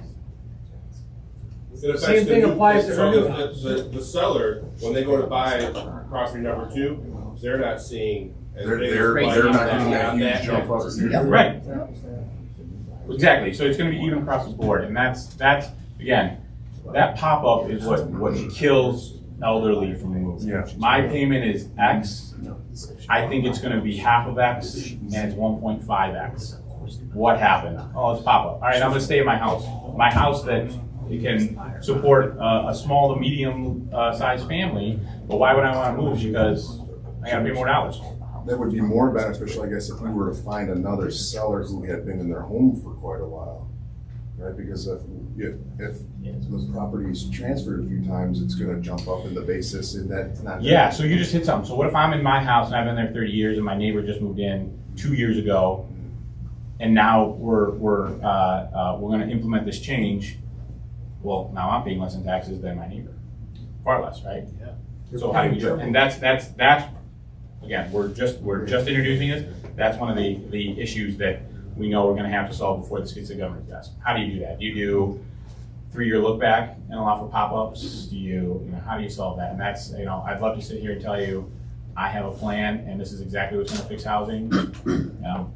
S7: It affects
S4: Same
S7: the
S4: thing
S7: new-
S4: applies to
S7: so
S4: her.
S7: the seller, when they go to buy property number 2, they're not seeing as
S3: They're
S7: big a
S3: they're
S7: spike
S3: they're
S7: on
S3: not getting
S7: that-
S3: that huge jump up.
S5: Yep.
S2: Right. Exactly. So it's going to be even across the board, and that's again, that pop up is what kills elderly from the move.
S3: Yeah.
S2: My payment is X. I think it's going to be half of X, and it's 1.5X. What happened? Oh, it's pop up. All right, I'm going to stay in my house. My house that it can support a small to medium sized family, but why would I want to move? Because I got to pay more dollars.
S3: That would be more beneficial, I guess, if we were to find another seller who had been in their home for quite a while, right? Because if the property's transferred a few times, it's gonna jump up in the basis, and that's not.
S2: Yeah, so you just hit something. So what if I'm in my house and I've been there 30 years and my neighbor just moved in 2 years ago, and now we're going to implement this change? Well, now I'm paying less in taxes than my neighbor, far less, right?
S4: Yeah.
S2: So how do we do it? And that's again, we're just introducing this. That's one of the issues that we know we're going to have to solve before this gets to the governor's desk. How do you do that? Do you do 3-year look back and allow for pop-ups? Do how do you solve that? And that's, I'd love to sit here and tell you, I have a plan and this is exactly what's going to fix housing.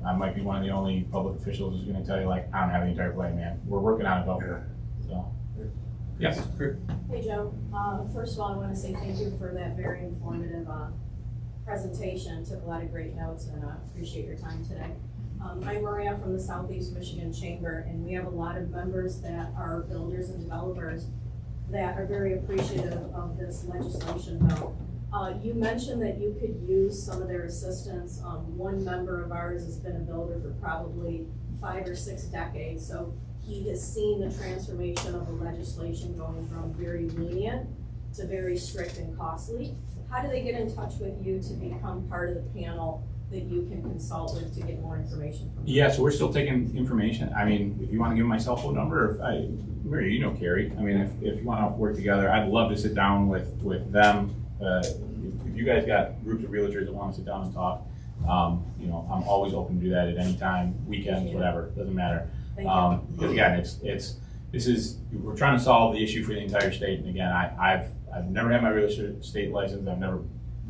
S2: I might be one of the only public officials who's going to tell you, I don't have the entire plan, man. We're working on it, though. So, yes.
S8: Hey, Joe. First of all, I want to say thank you for that very informative presentation. Took a lot of great notes, and I appreciate your time today. I'm Maria from the Southeast Michigan Chamber, and we have a lot of members that are builders and developers that are very appreciative of this legislation bill. You mentioned that you could use some of their assistance. One member of ours has been a builder for probably 5 or 6 decades, so he has seen the transformation of the legislation going from very lenient to very strict and costly. How do they get in touch with you to become part of the panel that you can consult with to get more information from them?
S2: Yeah, so we're still taking information. I mean, if you want to give me my cell phone number, Mary, you know Carrie. I mean, if you want to work together, I'd love to sit down with them. If you guys got groups of realtors that want to sit down and talk, you know, I'm always open to do that at any time, weekends, whatever, doesn't matter. Because again, we're trying to solve the issue for the entire state. And again, I've never had my real estate license. I've never,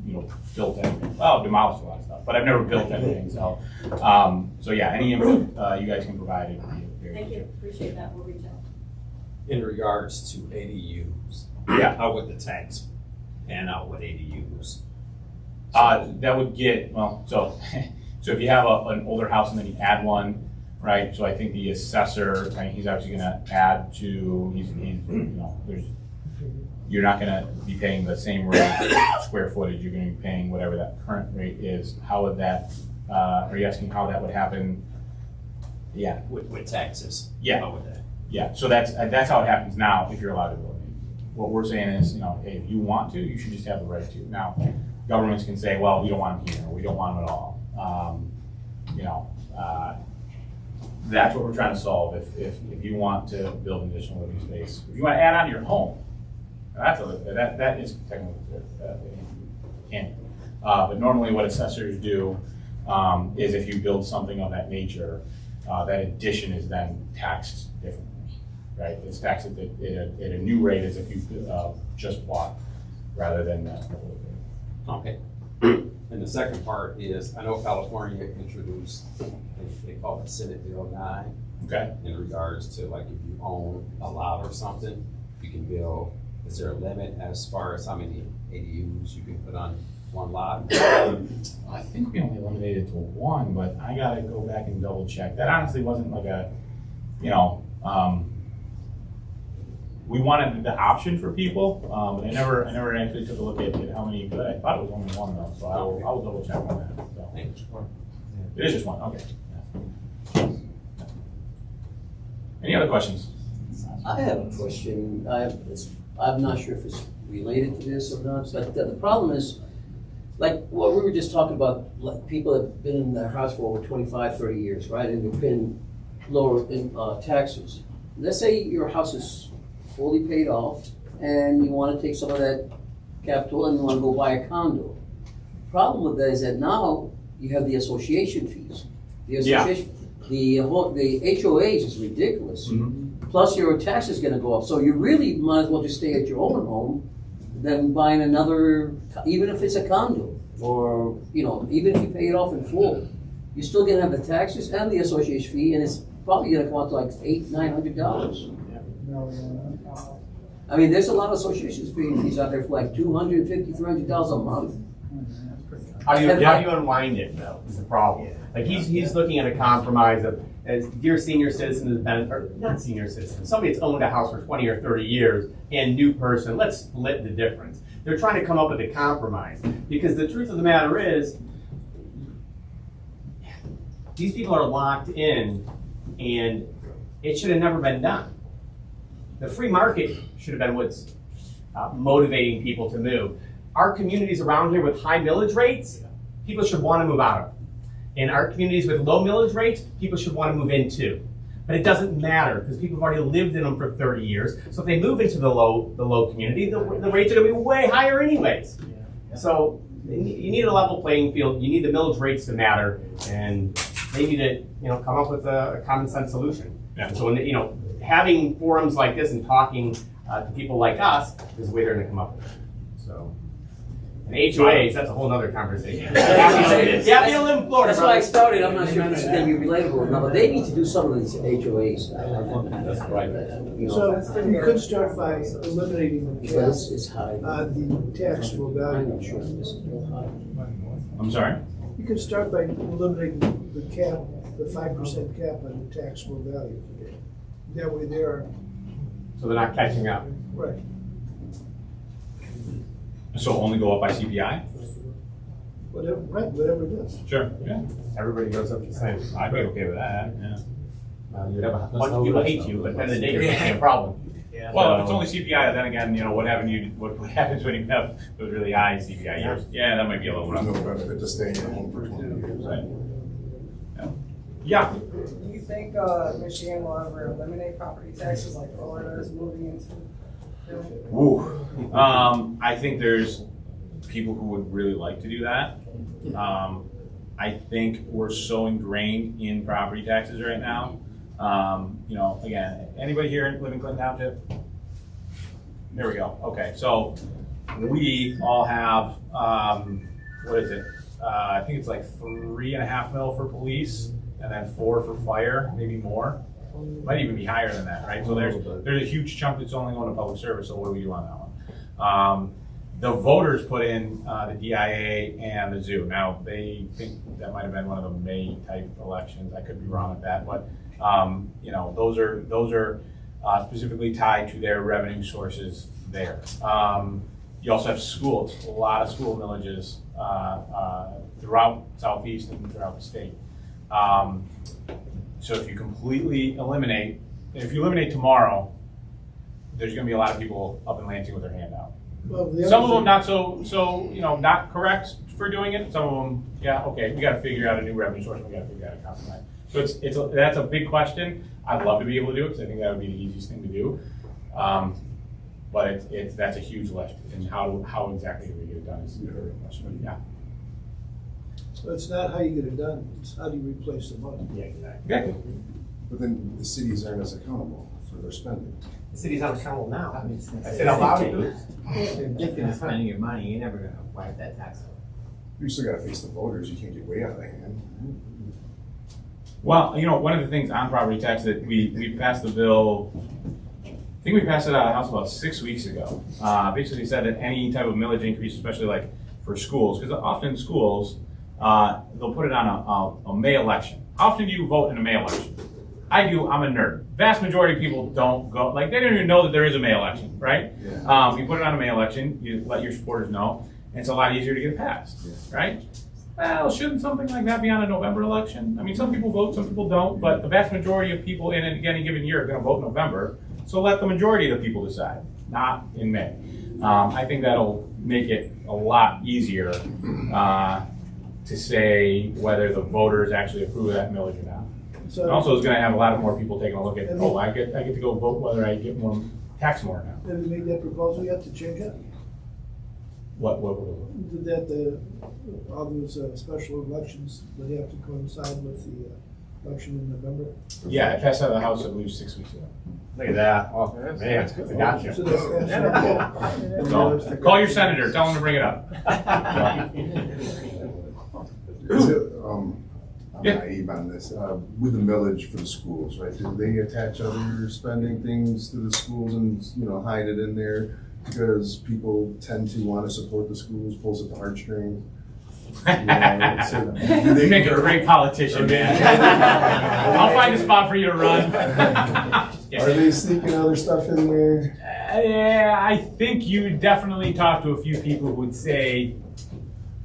S2: you know, built anything. Well, I've demolished a lot of stuff, but I've never built anything. So, so yeah, any info you guys can provide it.
S8: Thank you, appreciate that, we'll reach out.
S9: In regards to ADUs,
S2: Yeah.
S9: how would the tax pan out with ADUs?
S2: That would get, well, so if you have an older house and then you add one, right? So I think the assessor, I mean, he's actually gonna add to, he's you know, you're not gonna be paying the same rate square footage, you're gonna be paying whatever that current rate is. How would that, are you asking how that would happen? Yeah.
S9: With taxes?
S2: Yeah.
S9: How would that?
S2: Yeah, so that's how it happens now if you're allowed to build it. What we're saying is, you know, hey, if you want to, you should just have the right to. Now, governments can say, well, we don't want them here, or we don't want them at all. You know, that's what we're trying to solve. If you want to build an additional living space, if you want to add on to your home, that is technically can. But normally, what assessors do is if you build something of that nature, that addition is then taxed differently. Right, it's taxed at a new rate as if you just bought, rather than
S9: Okay. And the second part is, I know California introduced, they call it Senate Bill 9.
S2: Okay.
S9: In regards to, like, if you own a lot or something, you can build, is there a limit as far as how many ADUs you can put on one lot?
S2: I think we only limited it to one, but I gotta go back and double check. That honestly wasn't like a, you know, we wanted the option for people, but I never actually took a look at how many you could. I thought it was only one though, so I'll double check on that. So. It is just one, okay. Yeah. Any other questions?
S10: I have a question. I'm not sure if it's related to this or not, but the problem is, like what we were just talking about, like people that have been in their house for over 25, 30 years, right? And they've been lower in taxes. Let's say your house is fully paid off and you want to take some of that capital and you want to go buy a condo. The problem with that is that now you have the association fees. The association, the HOAs is ridiculous. Mm-hmm. Plus your tax is going to go up. So you really might as well just stay at your own home than buying another, even if it's a condo, or, you know, even if you pay it off in full, you're still going to have the taxes and the association fee, and it's probably going to come out to like $800-900. I mean, there's a lot of association fees out there for like $250-300 a month.
S1: How do you unwind it though, is the problem. Like he's looking at a compromise of, as dear senior citizen has been, or not senior citizen, somebody that's owned a house for 20 or 30 years and new person, let's split the difference. They're trying to come up with a compromise because the truth of the matter is these people are locked in and it should have never been done. The free market should have been what's motivating people to move. Our communities around here with high millage rates, people should want to move out of. In our communities with low millage rates, people should want to move into. But it doesn't matter because people have already lived in them for 30 years. So if they move into the low community, the rates are going to be way higher anyways. So you need a level playing field. You need the millage rates to matter, and they need to come up with a common sense solution. Yeah. So having forums like this and talking to people like us is the way they're going to come up with it. So. And HOAs, that's a whole other conversation. Yeah, you live in Florida.
S10: That's why I started. I'm not sure if this is going to be relatable or not, but they need to do some of these HOAs.
S9: That's right.
S4: So you could start by eliminating the cap
S10: It's high.
S4: on the taxable value.
S10: I'm sure this is real high.
S2: I'm sorry?
S4: You could start by eliminating the cap the 5% cap on the taxable value. That way they are,
S1: So they're not catching up.
S4: right.
S2: So only go up by CPI?
S4: Whatever it is.
S2: Sure. Yeah,
S1: Everybody goes up the same.
S2: I'd be okay with that, yeah.
S1: You'd have a bunch of people hate you, but then the day you're facing a problem.
S2: Well, if it's only CPI, then again, what happens when you have those really high CPI years? Yeah, that might be a little
S3: There's
S2: rough.
S3: no benefit to staying at home for 20 years.
S2: Right. Yeah,
S11: Do you think Michigan will ever eliminate property taxes like Florida is moving into?
S2: Ooh. I think there's people who would really like to do that. I think we're so ingrained in property taxes right now. Again, anybody here live in Clinton Township? There we go. Okay, so we all have, what is it? I think it's like 3.5 mil for police and then 4 for fire, maybe more. Might even be higher than that, right? So there's a huge chunk that's only going to public service, so what do we do on that one? The voters put in the DIA and the zoo. Now, they think that might have been one of the May type elections. I could be wrong with that, but those are specifically tied to their revenue sources there. You also have schools, a lot of school villages throughout Southeast and throughout the state. So if you completely eliminate, if you eliminate tomorrow, there's going to be a lot of people up in Lansing with their hand out.
S4: Well,
S2: Some of them not so not correct for doing it. Some of them, yeah, okay, we got to figure out a new revenue source. We got to figure out a compromise. So that's a big question. I'd love to be able to do it because I think that would be the easiest thing to do. But that's a huge lift, and how exactly do we get it done is a good question. Yeah.
S4: So it's not how you get it done, it's how do you replace the money.
S1: Yeah, exactly.
S2: Exactly.
S3: But then the cities aren't as accountable for their spending.
S1: The city's not accountable now.
S5: I mean,
S1: I said out loud.
S5: They're addicted to spending your money, you're never gonna wipe that tax out.
S3: You still gotta face the voters, you can't get way out of hand.
S2: Well, one of the things on property tax that we passed the bill, I think we passed it out of the House about 6 weeks ago. Basically said that any type of millage increase, especially like for schools, because often schools, they'll put it on a May election. How often do you vote in a May election? I do, I'm a nerd. Vast majority of people don't go, like they don't even know that there is a May election, right?
S3: Yeah.
S2: You put it on a May election, you let your supporters know, and it's a lot easier to get it passed, right? Well, shouldn't something like that be on a November election? I mean, some people vote, some people don't, but the vast majority of people in any given year are gonna vote in November, so let the majority of the people decide, not in May. I think that'll make it a lot easier to say whether the voters actually approve of that millage or not.
S4: So,
S2: And also, it's gonna have a lot more people taking a look at, oh, I get to go vote whether I get more tax more now.
S4: have you made that proposal yet to change it?
S2: What?
S4: That all those special elections would have to coincide with the election in November?
S2: Yeah, I passed out of the House, I believe, 6 weeks ago.
S1: Look at that. Oh, man, I got you.
S4: So that's
S2: So, call your senator, tell him to bring it up.
S3: Is it, I'm
S2: Yeah.
S3: naive on this, with the millage for the schools, right? Do they attach other spending things to the schools and, hide it in there? Because people tend to want to support the schools, pulls at the heartstrings.
S2: You make a great politician, man. I'll find a spot for you to run.
S3: Are they sneaking other stuff in there?
S2: Yeah, I think you definitely talk to a few people who would say,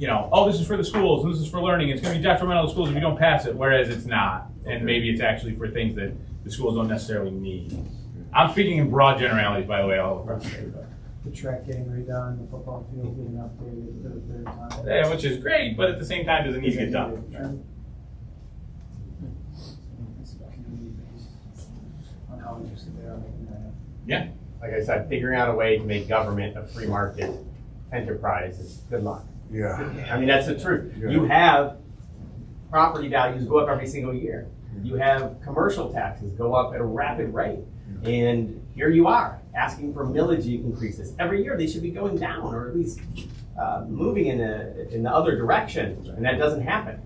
S2: oh, this is for the schools, and this is for learning, it's gonna be detrimental to schools if you don't pass it, whereas it's not. And maybe it's actually for things that the schools don't necessarily need. I'm speaking in broad generalities, by the way, all across the state.
S12: The track getting redone, the football field getting upgraded for the third time.
S2: Yeah, which is great, but at the same time, doesn't need to get done.
S12: It's community-based on how interested they are making that happen.
S2: Yeah.
S1: Like I said, figuring out a way to make government a free market enterprise is good luck.
S3: Yeah.
S1: I mean, that's the truth.
S3: Yeah.
S1: You have property values go up every single year. You have commercial taxes go up at a rapid rate. And here you are, asking for millage increases. Every year they should be going down, or at least moving in the other direction, and that doesn't happen.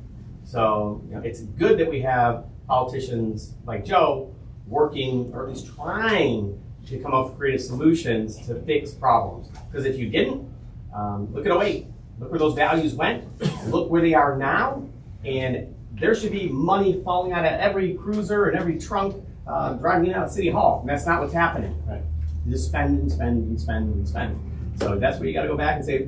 S1: So it's good that we have politicians like Joe working, or at least trying to come up with creative solutions to fix problems. Because if you didn't, look at 08. Look where those values went. Look where they are now. And there should be money falling out of every cruiser and every trunk driving in and out of City Hall. And that's not what's happening.
S2: Right.
S1: You just spend and spend and spend and spend. So that's where you gotta go back and say,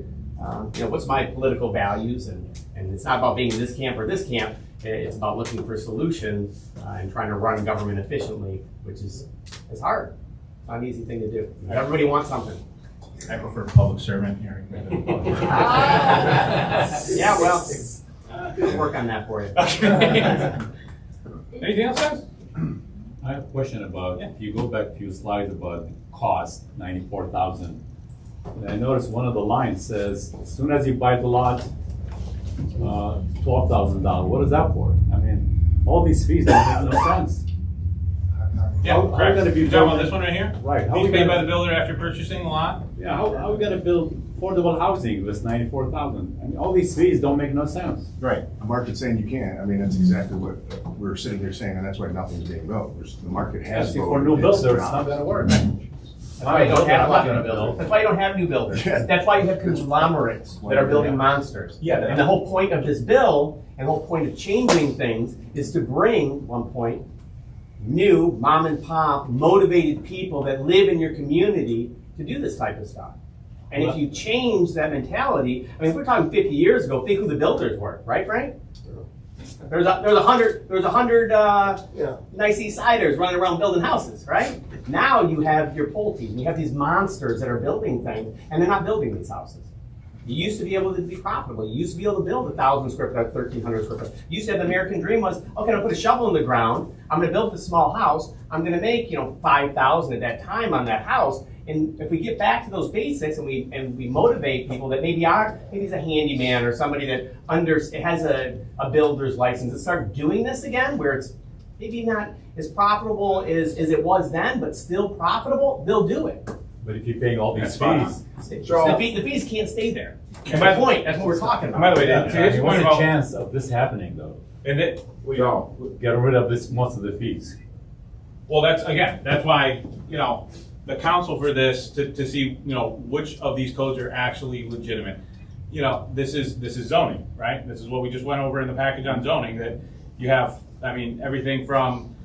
S1: what's my political values? And it's not about being in this camp or this camp. It's about looking for solutions and trying to run government efficiently, which is hard. It's not an easy thing to do. Everybody wants something.
S2: I prefer public servant here.
S1: Yeah, well, we'll work on that for you.
S2: Anything else, guys?
S13: I have a question about, if you go back a few slides about cost, 94,000. And I noticed one of the lines says, as soon as you buy the lot, $12,000. What is that for? I mean, all these fees don't make no sense.
S2: Yeah,
S13: How
S2: correct.
S13: gonna be
S2: You talking about
S13: building-
S2: this one right here?
S13: Right. How
S2: Fees
S13: we
S2: paid by
S13: gonna,
S2: the builder after purchasing the lot?
S13: yeah, how are we gonna build affordable housing with 94,000? I mean, all these fees don't make no sense.
S2: Right.
S3: The market's saying you can't. I mean, that's exactly what we're sitting here saying, and that's why nothing's being built. The market has.
S13: Asking for new builders, it's not gonna work.
S1: That's why you don't have a lot of new builders. That's why you don't have new builders. That's why you have conglomerates that are building monsters.
S2: Yeah.
S1: And the whole point of this bill and the whole point of changing things is to bring, one point, new mom and pop motivated people that live in your community to do this type of stuff. And if you change that mentality, I mean, if we're talking 50 years ago, think who the builders were, right, Frank? There's a hundred nice East Siders running around building houses, right? Now you have your Pulte's, and you have these monsters that are building things, and they're not building these houses. You used to be able to be profitable. You used to be able to build 1,000 square foot, 1,300 square foot. You used to have the American dream was, okay, I'm gonna put a shovel in the ground. I'm gonna build this small house. I'm gonna make, 5,000 at that time on that house. And if we get back to those basics and we motivate people that maybe he's a handyman or somebody that has a builder's license and start doing this again, where it's maybe not as profitable as it was then, but still profitable, they'll do it.
S13: But if you're paying all these
S2: That's
S13: fees,
S1: The fees can't stay there. And by the point, that's what we're talking about.
S2: By the way,
S13: yeah,
S2: to
S13: I
S2: his
S13: mean,
S2: point
S13: what's the
S2: about,
S13: chance of this happening though?
S2: and it,
S13: Get rid of this, most of the fees.
S2: well, that's why, the council for this, to see, which of these codes are actually legitimate. This is zoning, right? This is what we just went over in the package on zoning, that you have, everything from,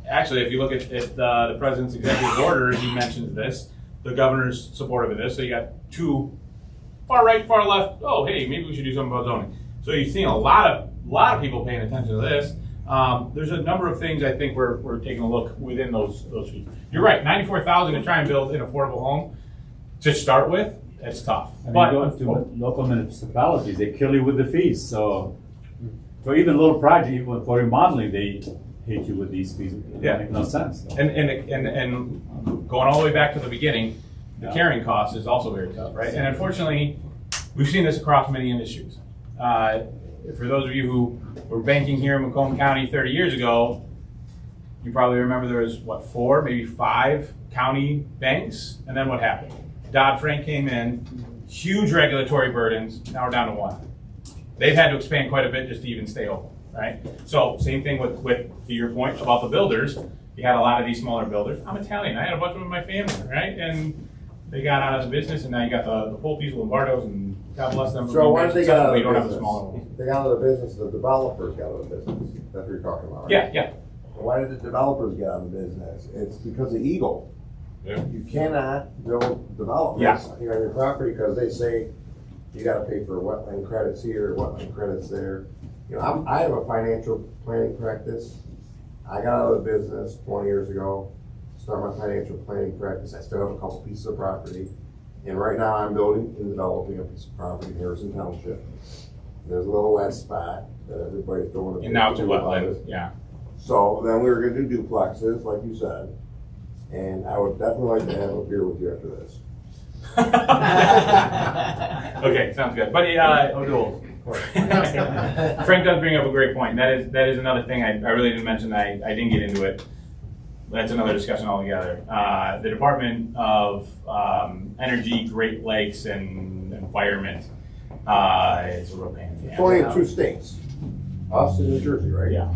S2: actually, if you look at the president's executive order, he mentions this, the governor's supportive of this, so you got two, far right, far left, oh, hey, maybe we should do something about zoning. So you've seen a lot of people paying attention to this. There's a number of things I think we're taking a look within those fees. You're right, 94,000 to try and build an affordable home to start with, it's tough.
S13: I mean,
S2: But
S13: going to local municipalities, they kill you with the fees, so for even a little project, even for remodeling, they hit you with these fees. It
S2: Yeah.
S13: make no sense.
S2: and going all the way back to the beginning, the
S13: Yeah.
S2: carrying cost is also very tough, right? And unfortunately, we've seen this across many industries. For those of you who were banking here in Macomb County 30 years ago, you probably remember there was, 4, maybe 5 county banks, and then what happened? Dodd-Frank came in, huge regulatory burdens, now we're down to 1. They've had to expand quite a bit just to even stay open, right? So same thing with to your point about the builders, you had a lot of these smaller builders. I'm Italian, I had a bunch of them in my family, right? And they got out of the business, and now you got the Pulte's, Lombardos, and God bless them.
S14: So why did they get out of
S2: We
S14: the
S2: don't have a
S14: business?
S2: smaller one.
S14: They got out of the business, the developers got out of the business, that's what you're talking about, right?
S2: Yeah.
S14: Why did the developers get out of the business? It's because of Eagle.
S2: Yeah.
S14: You cannot build developments on your property because they say you gotta pay for wetland credits here, wetland credits there. I have a financial planning practice. I got out of the business 20 years ago, started my financial planning practice. I still have a couple pieces of property. And right now I'm building and developing a piece of property in Harrison Township. There's a little wet spot that everybody's throwing.
S2: And now it's a wetland, yeah.
S14: So then we were gonna do duplexes, like you said, and I would definitely like to have a beer with you after this.
S2: Okay, sounds good. But O'Doul, Frank does bring up a great point. That is another thing I really didn't mention. I didn't get into it. That's another discussion altogether. The Department of Energy, Great Lakes, and Environment is a real pain in the
S14: It's only in
S2: ass.
S14: 2 states, us and New Jersey, right?
S2: Yeah.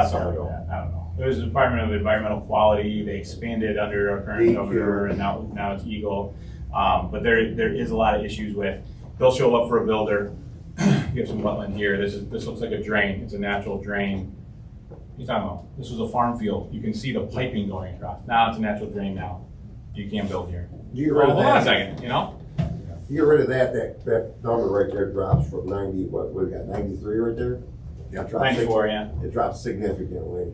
S2: Something like that. I don't know. It was the Department of Environmental Quality. They expanded under our current governor, and now it's Eagle. But there is a lot of issues with, they'll show up for a builder. you have some wetland here, this looks like a drain, it's a natural drain. You're talking about, this was a farm field, you can see the piping going across, now it's a natural drain now, you can't build here.
S14: You get rid of
S2: Hold on a
S14: that.
S2: second, you know?
S14: You get rid of that number right there drops from 90, what we got, 93 right there?
S3: Yeah.
S14: It drops
S2: 94, yeah.
S14: It drops significantly.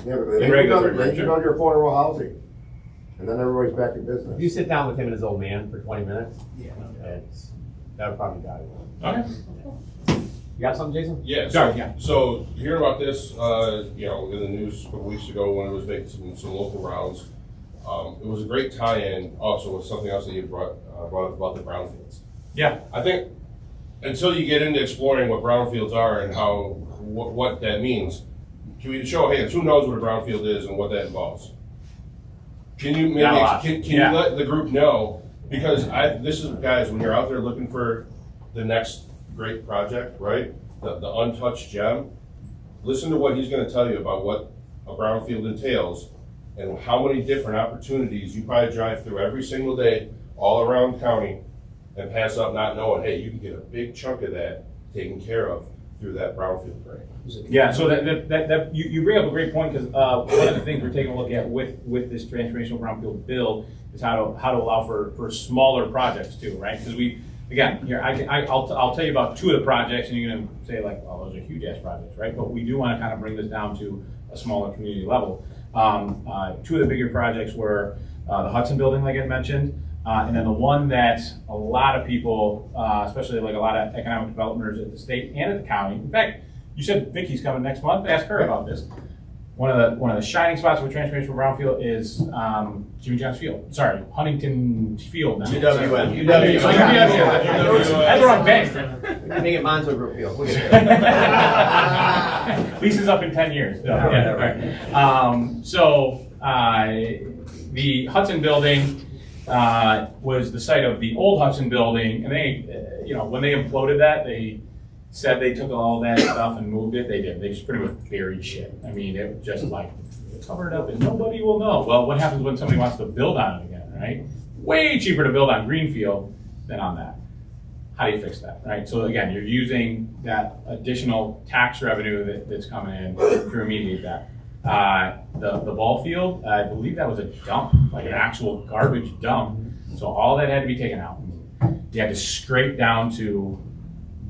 S14: Yeah, but
S2: In
S14: then
S2: regulatory
S14: you
S2: nature.
S14: build your affordable housing, and then everybody's back in
S1: If
S14: business.
S1: you sit down with him and his old man for 20 minutes,
S12: Yeah.
S1: that would probably be valuable.
S2: Okay.
S1: You got something, Jason?
S7: Yeah.
S2: Sorry,
S7: So,
S2: yeah.
S7: so hearing about this, you know, in the news a couple weeks ago when it was making some local rounds, it was a great tie-in also with something else that you brought up about the brownfields.
S2: Yeah.
S7: I think until you get into exploring what brownfields are and how what that means, can we show hands? Who knows what a brownfield is and what that involves? Can you maybe
S2: Not a lot.
S7: can
S2: Yeah.
S7: you let the group know? Because this is guys, when you're out there looking for the next great project, right? The untouched gem. Listen to what he's going to tell you about what a brownfield entails and how many different opportunities you probably drive through every single day all around the county and pass up not knowing, hey, you can get a big chunk of that taken care of through that brownfield grant.
S2: Yeah, so that you bring up a great point, because one of the things we're taking a look at with this transformational brownfield bill is how to allow for smaller projects too, right? Because again, here, I'll tell you about two of the projects, and you're gonna say like, well, those are huge ass projects, right? But we do wanna kind of bring this down to a smaller community level. Two of the bigger projects were the Hudson building, like I mentioned, and then the one that a lot of people, especially like a lot of economic developers at the state and at the county, in fact, you said Vicky's coming next month, ask her about this. One of the shining spots with Transformation Brownfield is Jimmy John's Field. Sorry, Huntington Field. Now.
S1: UWM.
S2: That's where I'm based.
S1: Make it Monzo Group Field.
S2: Lease is up in 10 years. So, yeah, right. The Hudson building was the site of the old Hudson building, and they, when they imploded that, they said they took all that stuff and moved it. They did. They just pretty much buried shit. I mean, it was just like covered up and nobody will know. Well, what happens when somebody wants to build on it again, right? Way cheaper to build on Greenfield than on that. How do you fix that, right? So again, you're using that additional tax revenue that's coming in to remediate that. The ball field, I believe that was a dump, like an actual garbage dump. So all that had to be taken out. You had to scrape down to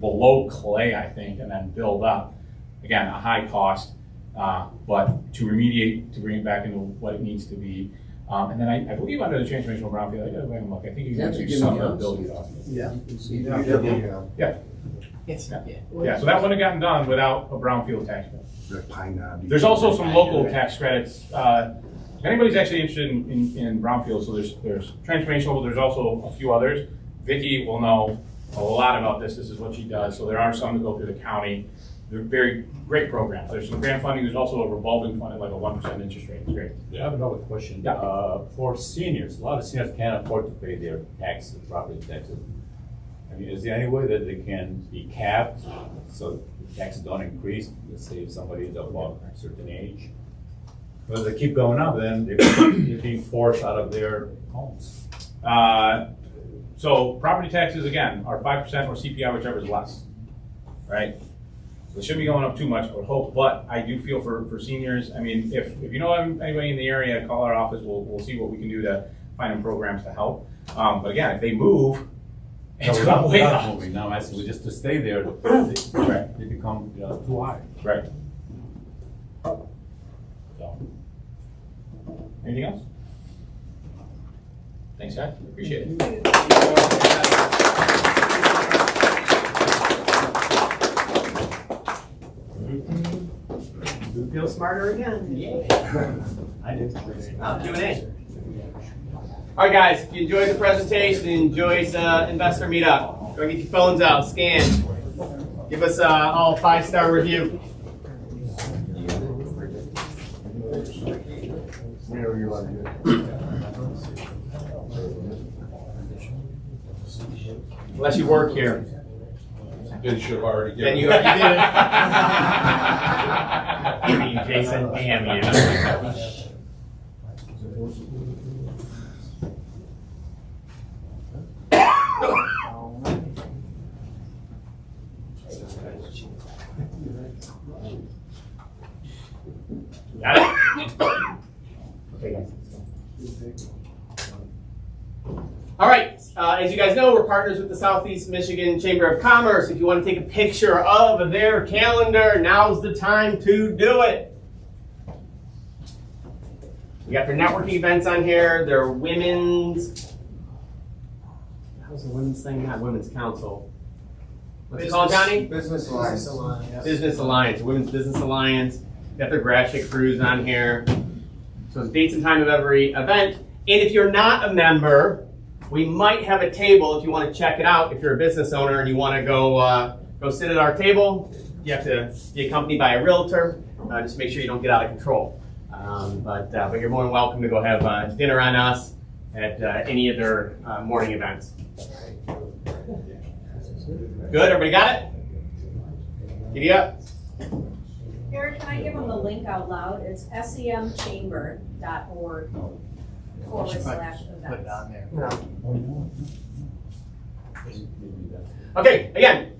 S2: below clay, I think, and then build up. Again, a high cost, but to remediate, to bring it back into what it needs to be. And then I believe under the transformational brownfield, I gotta go back and look. I think you can do some of the building costs.
S12: Yeah.
S2: Yeah.
S1: Yes.
S2: Yeah, so that wouldn't have gotten done without a brownfield tax credit.
S3: The pine knob.
S2: There's also some local tax credits. If anybody's actually interested in brownfield, so there's transformational, but there's also a few others. Vicky will know a lot about this. This is what she does. So there are some that go through the county. They're very great programs. There's some grant funding. There's also a revolving fund at like a 1% interest rate. It's great.
S13: I have another question.
S2: Yeah.
S13: For seniors, a lot of seniors can't afford to pay their taxes, property taxes. I mean, is there any way that they can be capped so taxes don't increase? Let's say if somebody is above a certain age. But if they keep going up, then they're being forced out of their homes.
S2: So property taxes, again, are 5% or CPI, whichever is less, right? So it shouldn't be going up too much, I would hope, but I do feel for seniors, I mean, if you know anybody in the area, call our office, we'll see what we can do to find them programs to help. But again, if they move, it's
S13: No,
S2: gonna
S13: we're
S2: way
S13: not
S2: up.
S13: moving now, actually, just to stay there,
S2: Right.
S13: they become too high.
S2: Right. So, anything else? Thanks, guys, appreciate it.
S1: You feel smarter again.
S12: I did.
S1: Q&A. All right, guys, if you enjoyed the presentation, enjoyed the investor meetup, go get your phones out, scan. Give us all a 5-star review. Unless you work here.
S7: Then you should have already
S1: Then
S7: given
S1: you
S7: it.
S1: already did it. I mean, Jason, damn you. Got it? Okay, guys. All right, as you guys know, we're partners with the Southeast Michigan Chamber of Commerce. If you want to take a picture of their calendar, now's the time to do it. We got their networking events on here, their women's, how's the women's thing? Not women's council. What's it called, Johnny?
S6: Business Alliance.
S1: Business Alliance, Women's Business Alliance. Got their graphic cruise on here. So it's dates and time of every event. And if you're not a member, we might have a table if you want to check it out. If you're a business owner and you want to go sit at our table, you have to be accompanied by a realtor. Just make sure you don't get out of control. But you're more than welcome to go have dinner on us at any of their morning events. Good, everybody got it? Giddy up.
S8: Eric, can I give them the link out loud? It's semchamber.org /events.
S12: Put it on there.
S1: Okay, again,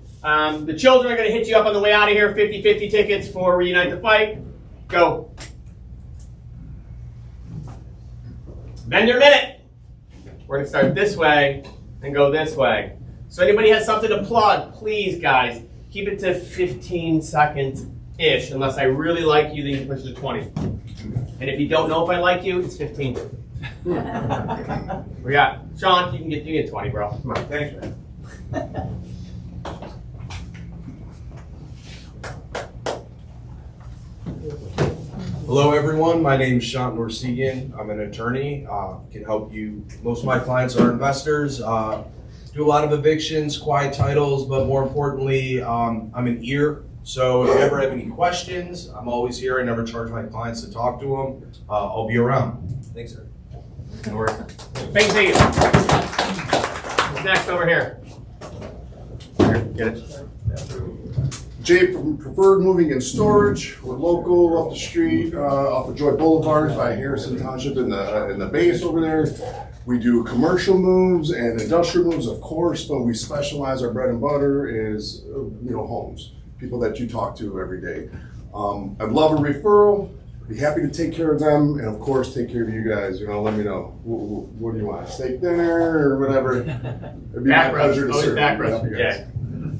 S1: the children are going to hit you up on the way out of here. 50-50 tickets for Reunite the Fight. Go. Vendor minute. We're going to start this way and go this way. So anybody has something to plug, please, guys, keep it to 15 seconds-ish. Unless I really like you, then you can push it to 20. And if you don't know if I like you, it's 15. We got Sean. You can get 20, bro. Come on. Thanks, man.
S15: Hello everyone, my name is Sean Norsegian. I'm an attorney, can help you. Most of my clients are investors, do a lot of evictions, quiet titles, but more importantly, I'm an ear. So if you ever have any questions, I'm always here. I never charge my clients to talk to them. I'll be around. Thanks, sir.
S1: No worries. Thank you. What's next over here? Here, get it.
S3: Jay from Preferred Moving and Storage. We're local up the street, off of Joy Boulevard by Harrison Township in the base over there. We do commercial moves and industrial moves, of course, but we specialize. Our bread and butter is, homes, people that you talk to every day. I'd love a referral. Be happy to take care of them, and of course, take care of you guys. Let me know. What do you want? Steak dinner or whatever? It'd be my pleasure to serve.
S1: Back roast for Jay.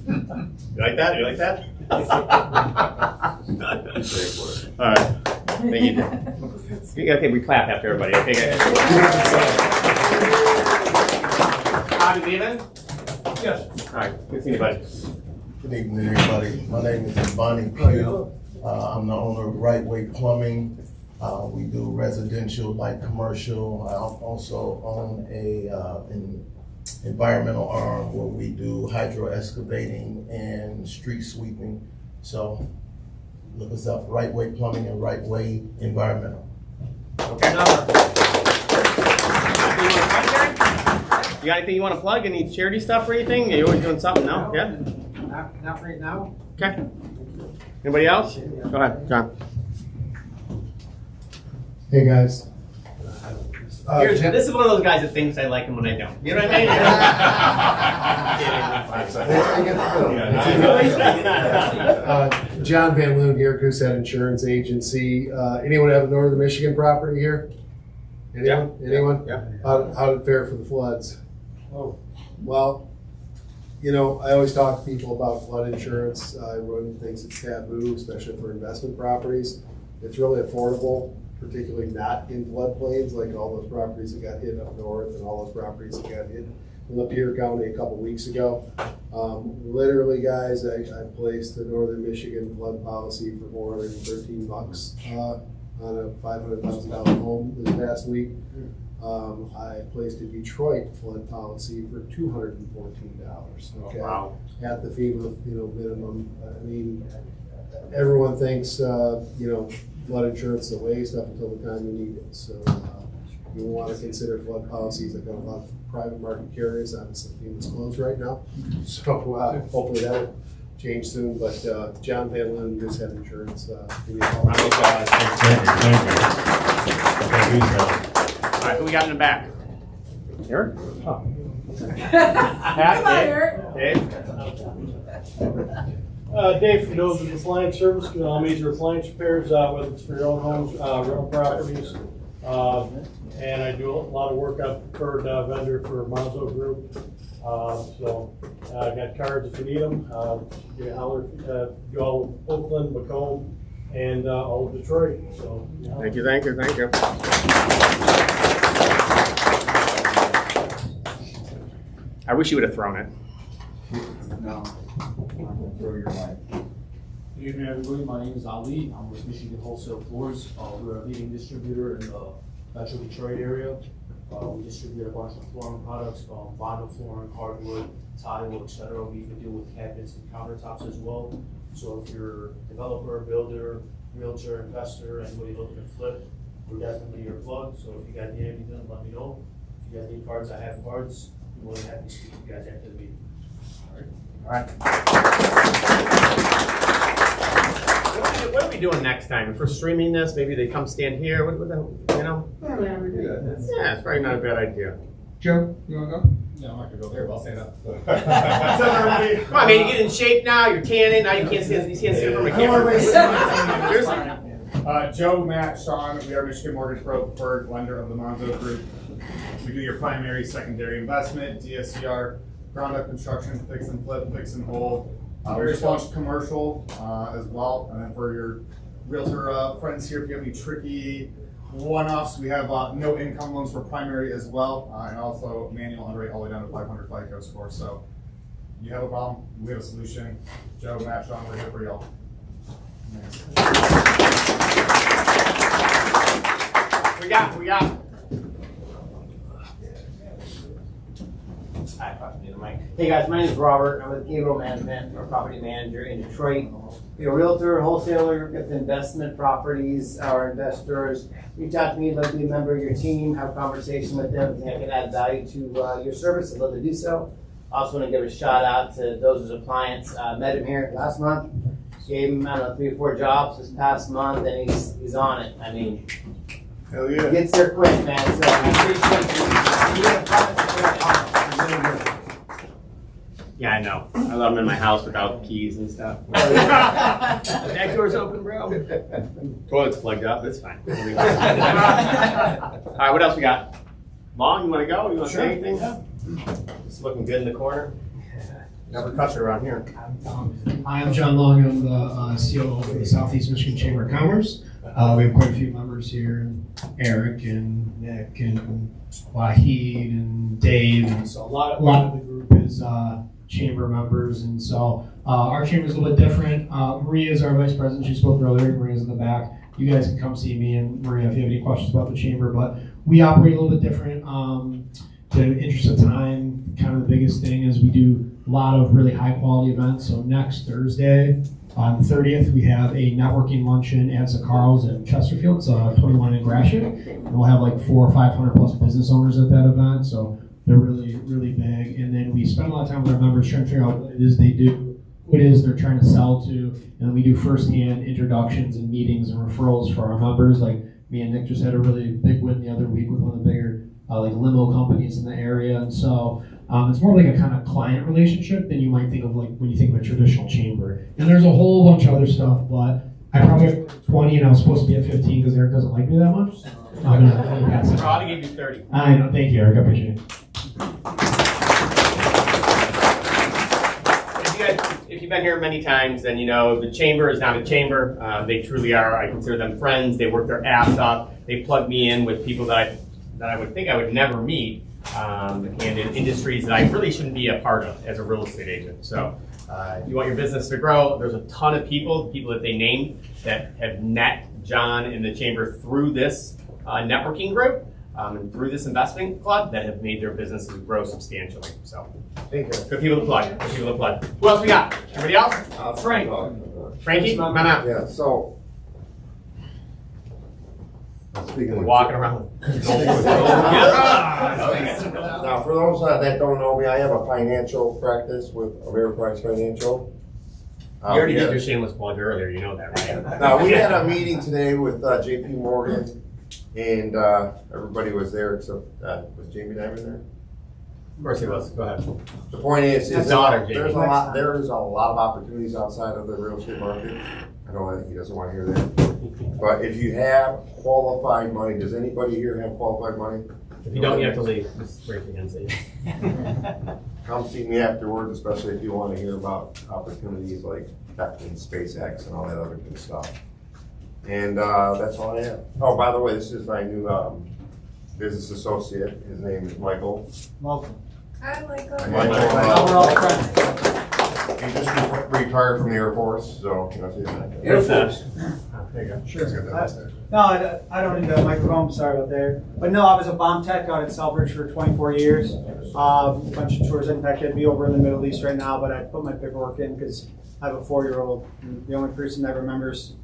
S1: You like that? You like that? All right. Thank you. Okay, we clap after everybody. Okay, guys. Todd, you leaving? Yes. All right. Good seeing you, buddy.
S16: Good evening, everybody. My name is Bonnie Pugh. I'm the owner of Right Way Plumbing. We do residential, light commercial. I also own an environmental arm where we do hydro excavating and street sweeping. So look us up, Right Way Plumbing and Right Way Environmental.
S1: Okay. You got anything you want to plug? Any charity stuff or anything? Are you always doing something? No? Yeah?
S11: Not right now.
S1: Okay. Anybody else? Go ahead, John.
S16: Hey guys.
S1: This is one of those guys that thinks I like him when I don't. You know what I
S16: mean? John Van Loon here, Goosehead Insurance Agency. Anyone have a Northern Michigan property here? Anyone?
S1: Yeah.
S16: Anyone?
S1: Yeah.
S16: How did it fare for the floods? Oh, well, I always talk to people about flood insurance. Everyone thinks it's taboo, especially for investment properties. It's really affordable, particularly not in floodplains, like all those properties that got hit up north and all those properties that got hit in Lapeer County a couple weeks ago. Literally, guys, I placed the Northern Michigan flood policy for $413 on a $500,000 home this past week. I placed a Detroit flood policy for $214. Okay,
S1: wow.
S16: At the FEMA, minimum. I mean, everyone thinks, flood insurance is a waste up until the time you need it. So you want to consider flood policies. I've got a lot of private market carriers. Obviously, FEMA's closed right now. So hopefully that will change soon. But John Van Loon, Goosehead Insurance. Give me a call.
S1: All right, who we got in the back? Eric? Oh. Pat,
S11: Come on, Eric.
S1: Dave?
S17: Dave, for those with appliance service, major appliance repairs, whether it's for your own homes, rental properties. And I do a lot of work. I'm preferred vendor for Monzo Group. So I got cards if you need them. You holler, do all of Oakland, Macomb, and all of Detroit. So
S1: Thank you, thank you, thank you. I wish you would have thrown it.
S12: No, I'm not gonna throw your mic. Good evening, everybody. My name is Ali. I'm with Michigan Wholesale Floors. We're a leading distributor in the Metro Detroit area. We distribute a bunch of flooring products, vinyl flooring, hardwood, tile, etc. We even deal with cabinets and countertops as well. So if you're a developer, builder, realtor, investor, anybody looking to flip, we're definitely your plug. So if you guys need anything, let me know. If you guys need cards, I have cards. I'm more than happy to speak to you guys after the meeting.
S1: All right. What are we doing next time? If we're streaming this, maybe they come stand here. What the, you know? Yeah, it's probably not a bad idea.
S6: Joe, you wanna go?
S13: No, I'm not gonna go there, but I'll stand up.
S1: Come on, man, you get in shape now. You're tanning. Now you can't stand in front of a camera. Seriously?
S2: Joe, Matt, Sean, we are Michigan Mortgage Pro preferred lender of the Monzo Group. We do your primary, secondary investment, DSCR, ground up construction, fix and flip, fix and hold. We just launched commercial as well. And then for your realtor friends here, if you have any tricky one-offs, we have no income loans for primary as well, and also manual underwrite all the way down to 500 FICO score. So you have a problem, we have a solution. Joe, Matt, Sean, we're here for y'all.
S1: We got.
S5: Hey guys, my name is Robert. I'm with Gabriel Management. I'm a property manager in Detroit. We're a realtor, wholesaler with investment properties. Our investors reach out to me, love to be a member of your team, have a conversation with them, and I can add value to your service. I'd love to do so. Also want to give a shout out to those as clients. Met him here last month. Gave him, 3 or 4 jobs this past month, and he's on it. I mean,
S3: hell yeah.
S5: Gets there quick, man. So I appreciate you. You have promise to that promise.
S1: Yeah, I know. I love them in my house without keys and stuff. Back door's open, bro. Toilet's plugged up. It's fine. All right, what else we got? Long, you want to go? You want to say anything? It's looking good in the corner. Never cuts it around here.
S18: Hi, I'm John Long. I'm the COO for the Southeast Michigan Chamber of Commerce. We have quite a few members here, Eric and Nick and Wahid and Dave. And so a lot of the group is chamber members, and so our chamber is a little bit different. Maria is our vice president. She spoke earlier. Maria's in the back. You guys can come see me and Maria if you have any questions about the chamber. But we operate a little bit different. The interest of time, kind of the biggest thing is we do a lot of really high quality events. So next Thursday, on the 30th, we have a networking luncheon at Zacaro's in Chesterfield. It's 21 in Gratiot. And we'll have like 400 or 500 plus business owners at that event. So they're really, really big. And then we spend a lot of time with our members trying to figure out what it is they do, who it is they're trying to sell to. And then we do firsthand introductions and meetings and referrals for our members. Like me and Nick just had a really big win the other week with one of the bigger like limo companies in the area. And so it's more like a kind of client relationship than you might think of like when you think of a traditional chamber. And there's a whole bunch of other stuff, but I probably have 20 and I was supposed to be at 15 because Eric doesn't like me that much. So I'm gonna pass it.
S1: I'll give you 30.
S18: I know, thank you, Eric, I appreciate it.
S1: If you've been here many times, then you know the chamber is not a chamber. They truly are. I consider them friends. They work their ass off. They plug me in with people that I would think I would never meet, and in industries that I really shouldn't be a part of as a real estate agent. So if you want your business to grow, there's a ton of people that they named that have met John in the chamber through this networking group and through this investment club that have made their businesses grow substantially. So
S3: thank you.
S1: Good people to plug. Good people to plug. Who else we got? Anybody else?
S5: Frank.
S1: Frankie, come on out.
S14: Yeah, so. Speaking
S1: Walking around.
S14: Now, for those that don't know me, I have a financial practice with Ameriprise Financial.
S1: You already did your shameless plug earlier, you know that, right?
S14: Now, we had a meeting today with JP Morgan, and everybody was there except, was Jamie Dimon there?
S1: Of course he was, go ahead.
S14: The point is,
S1: His daughter,
S14: there's
S1: Jamie.
S14: a lot of opportunities outside of the real estate market. I know that he doesn't want to hear that. But if you have qualified money, does anybody here have qualified money?
S1: If you don't, you have to leave. Just raise your hand, say yes.
S14: Come see me afterwards, especially if you want to hear about opportunities like tech and SpaceX and all that other good stuff. And that's all I have. Oh, by the way, this is my new business associate. His name is Michael.
S11: Welcome. Hi, Michael.
S14: Michael,
S11: We're all friends.
S14: He just retired from the Air Force, so you know.
S10: Air Force.
S1: There you go.
S16: Sure.
S19: No, I don't need a microphone, sorry about that. But no, I was a bomb tech out at Selfridge for 24 years. A bunch of tours. In fact, I'd be over in the Middle East right now, but I put my paperwork in because I have a 4-year-old. The only person that remembers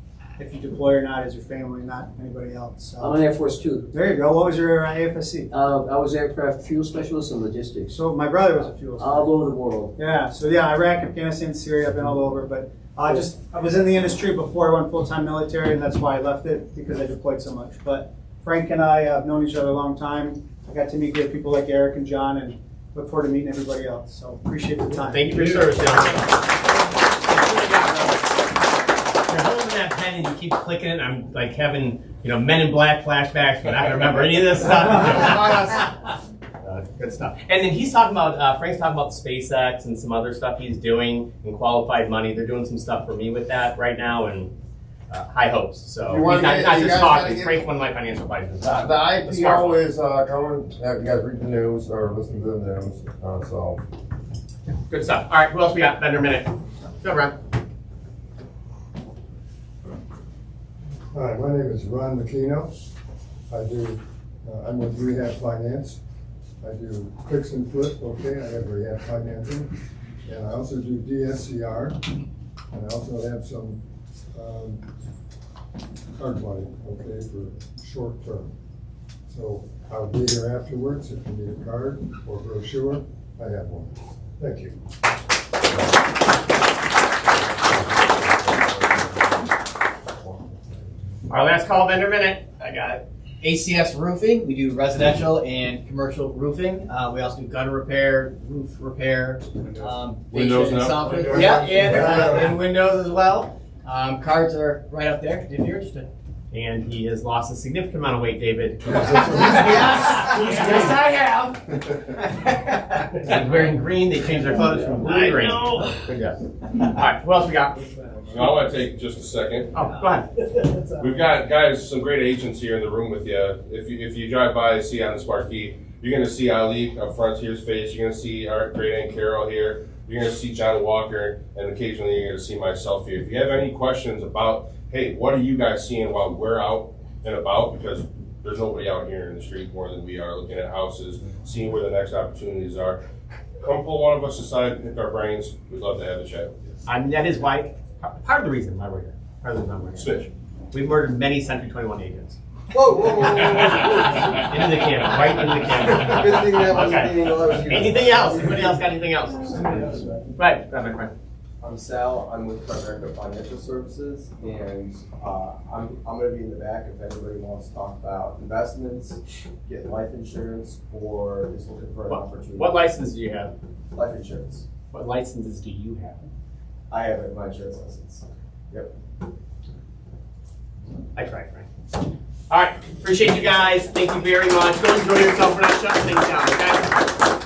S19: if you deploy or not is your family, not anybody else. So.
S10: I'm an Air Force too.
S19: There you go. What was your AFSC?
S10: I was aircraft fuel specialist and logistics.
S19: So my brother was a fuel specialist.
S10: All over the world.
S19: Yeah, so yeah, Iraq, Afghanistan, Syria, I've been all over, but I was in the industry before I went full-time military, and that's why I left it, because I deployed so much. But Frank and I have known each other a long time. I got to meet good people like Eric and John, and look forward to meeting everybody else. So appreciate the time.
S1: Thank you for your service, gentlemen. You're holding that pen and you keep clicking it, and I'm like having, Men in Black flashbacks, but I don't remember any of this stuff. Good stuff. And then he's talking about, Frank's talking about SpaceX and some other stuff he's doing and qualified money. They're doing some stuff for me with that right now, and high hopes. So he's not just talking. Frank's one of my financial advisors.
S14: The IPO is coming. Have you guys read the news or listen to the news? So
S1: good stuff. All right, who else we got? Vendor minute. Go, Ron.
S20: Hi, my name is Ron McKeno. I'm with Rehab Finance. I do fix and flip, okay, I have rehab financing. And I also do DSCR. And I also have some hard money, okay, for short term. So I'll be here afterwards if you need a card or brochure, I have one. Thank you.
S1: Our last call, vendor minute.
S21: I got it. ACS Roofing, we do residential and commercial roofing. We also do gutter repair, roof repair,
S7: Windows
S21: and
S7: now?
S21: soffit. Yeah, and windows as well. Cards are right up there if you're interested.
S1: And he has lost a significant amount of weight, David.
S21: Yes, I have.
S1: He's wearing green. They changed their clothes from blue to green. Good job. All right, who else we got?
S7: I want to take just a second.
S1: Oh, go ahead.
S7: We've got guys, some great agents here in the room with you. If you drive by, see on this marquee, you're going to see Ali up front here's face. You're going to see our great Aunt Carol here. You're going to see John Walker, and occasionally you're going to see myself here. If you have any questions about, hey, what are you guys seeing while we're out and about? Because there's nobody out here in the street more than we are looking at houses, seeing where the next opportunities are. Come pull one of us aside and pick our brains. We'd love to have a chat with you.
S1: That is why, part of the reason why we're here. Part of the reason why we're here.
S7: Snitch.
S1: We've murdered many Century 21 agents.
S14: Whoa, whoa, whoa, whoa, whoa.
S1: Into the camera, right into the camera.
S14: Good thing that wasn't
S1: Okay.
S14: meeting while I was here.
S1: Anything else? Anybody else got anything else? Right, go ahead, my friend.
S22: I'm Sal. I'm with Representive Financial Services, and I'm going to be in the back if anybody wants to talk about investments, get life insurance, or is looking for an opportunity.
S1: What license do you have?
S22: Life insurance.
S1: What licenses do you have?
S22: I have my insurance license. Yep.
S1: I tried, Frank. All right, appreciate you guys. Thank you very much. Go enjoy yourself for that shut things down, okay?